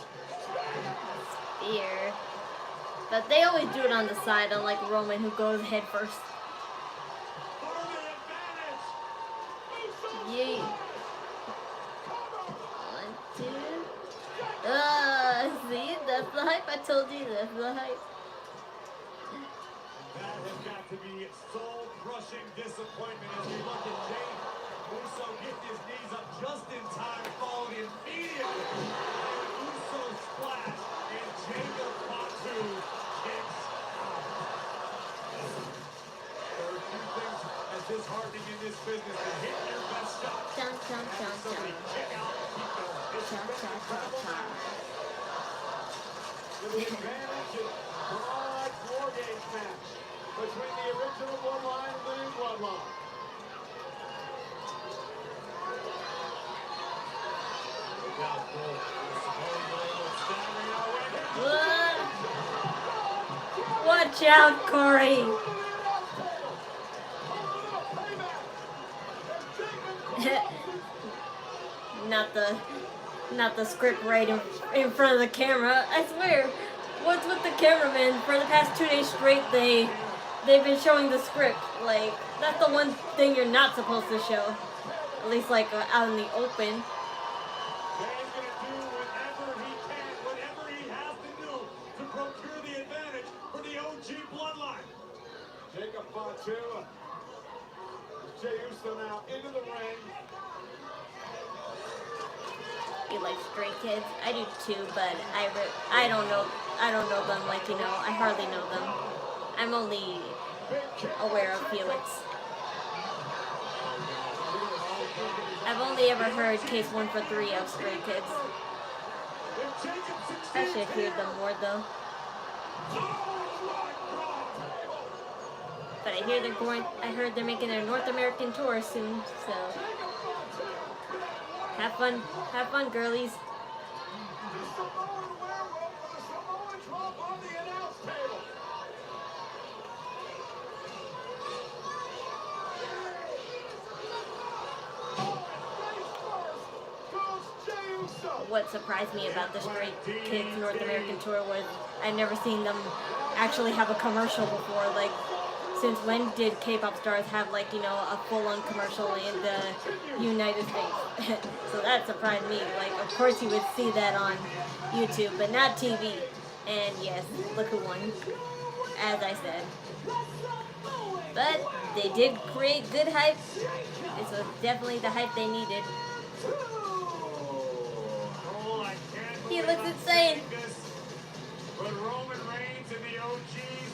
Spear. But they always do it on the side, unlike Roman, who goes head first. Yay. 1, 2. See, that's the hype. I told you, that's the hype. That has got to be soul-crushing disappointment as we look at Jey Uso get his knees up just in time, followed immediately. Uso splash, and Jacob fatu kicks out. There are few things as disheartening in this business than hitting your best shot. Chon, chon, chon, chon. Kick out, keep going. It's Chon, chon, chon, chon. To the advantage of broad War Games match between the original Bloodline and the new Bloodline. Watch out, Corey. Not the script right in front of the camera. I swear. What's with the cameraman? For the past 2 days straight, they've been showing the script. Like, that's the one thing you're not supposed to show. At least, like, out in the open. Jey's going to do whatever he can, whatever he has to do to procure the advantage for the OG Bloodline. Jacob fatu. Jey Uso now into the ring. You like Stray Kids? I do too, but I don't know them, like, you know, I hardly know them. I'm only aware of Felix. I've only ever heard Case 1 for 3 of Stray Kids. I should have heard them more though. But I heard they're making their North American tour soon, so have fun, girlies. What surprised me about the Stray Kids North American tour was I've never seen them actually have a commercial before. Like, since when did K-pop stars have, like, you know, a full-on commercial in the United States? So that surprised me. Like, of course you would see that on YouTube, but not TV. And yes, look who won, as I said. But they did create good hype. This was definitely the hype they needed. He looks insane. But Roman Reigns and the OGs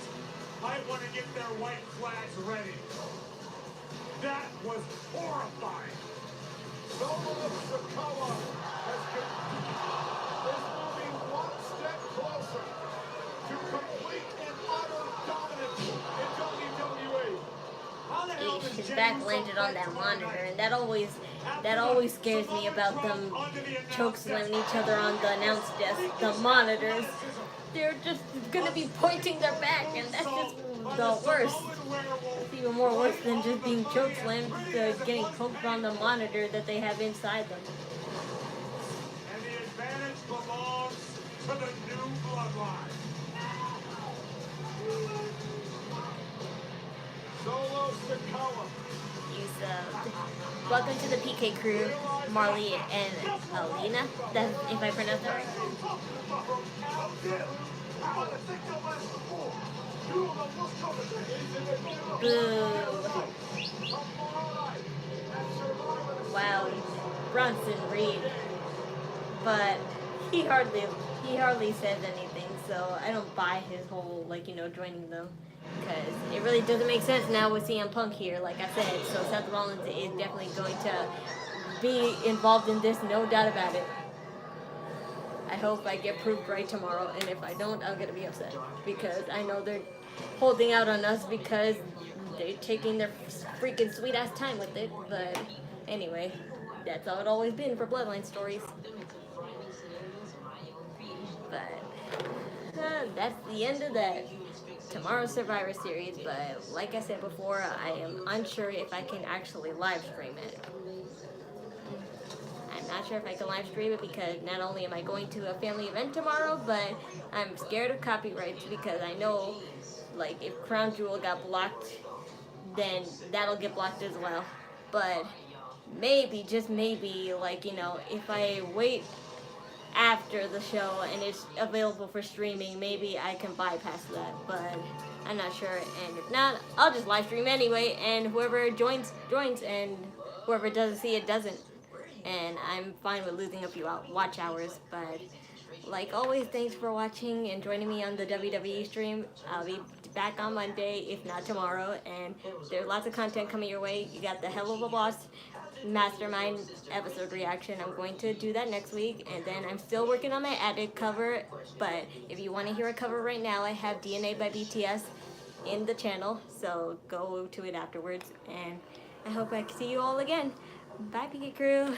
might want to get their white flags ready. That was horrifying. Solo Sikoa is moving one step closer to complete and utter dominance in WWE. his back landed on that monitor, and that always scares me about them choke slamming each other on the announce desk, the monitors. They're just gonna be pointing their back, and that's just the worst. It's even more worse than just being choke slammed, getting poked on the monitor that they have inside them. And the advantage belongs to the new Bloodline. Solo Sikoa. Welcome to the PK crew, Marley and Alina. That's if I pronounced that right. Boo. Wow, Bronson Reed. But he hardly says anything, so I don't buy his whole, joining them. Because it really doesn't make sense now with CM Punk here, like I said. So Seth Rollins is definitely going to be involved in this, no doubt about it. I hope I get proved right tomorrow, and if I don't, I'm going to be upset. Because I know they're holding out on us because they're taking their freaking sweet-ass time with it. But anyway, that's how it's always been for Bloodline stories. But that's the end of that. Tomorrow's Survivor Series, but like I said before, I am unsure if I can actually live stream it. I'm not sure if I can live stream it because not only am I going to a family event tomorrow, but I'm scared of copyrights because I know, if Crown Jewel got blocked, then that'll get blocked as well. But maybe, just maybe, if I wait after the show and it's available for streaming, maybe I can bypass that, but I'm not sure. And if not, I'll just live stream anyway, and whoever joins, and whoever doesn't see it doesn't. And I'm fine with losing a few watch hours. But like always, thanks for watching and joining me on the WWE stream. I'll be back on Monday, if not tomorrow, and there's lots of content coming your way. You got the Hell of a Boss Mastermind episode reaction. I'm going to do that next week, and then I'm still working on my added cover, but if you want to hear a cover right now, I have DNA by BTS in the channel, so go to it afterwards, and I hope I see you all again. Bye, PK crew.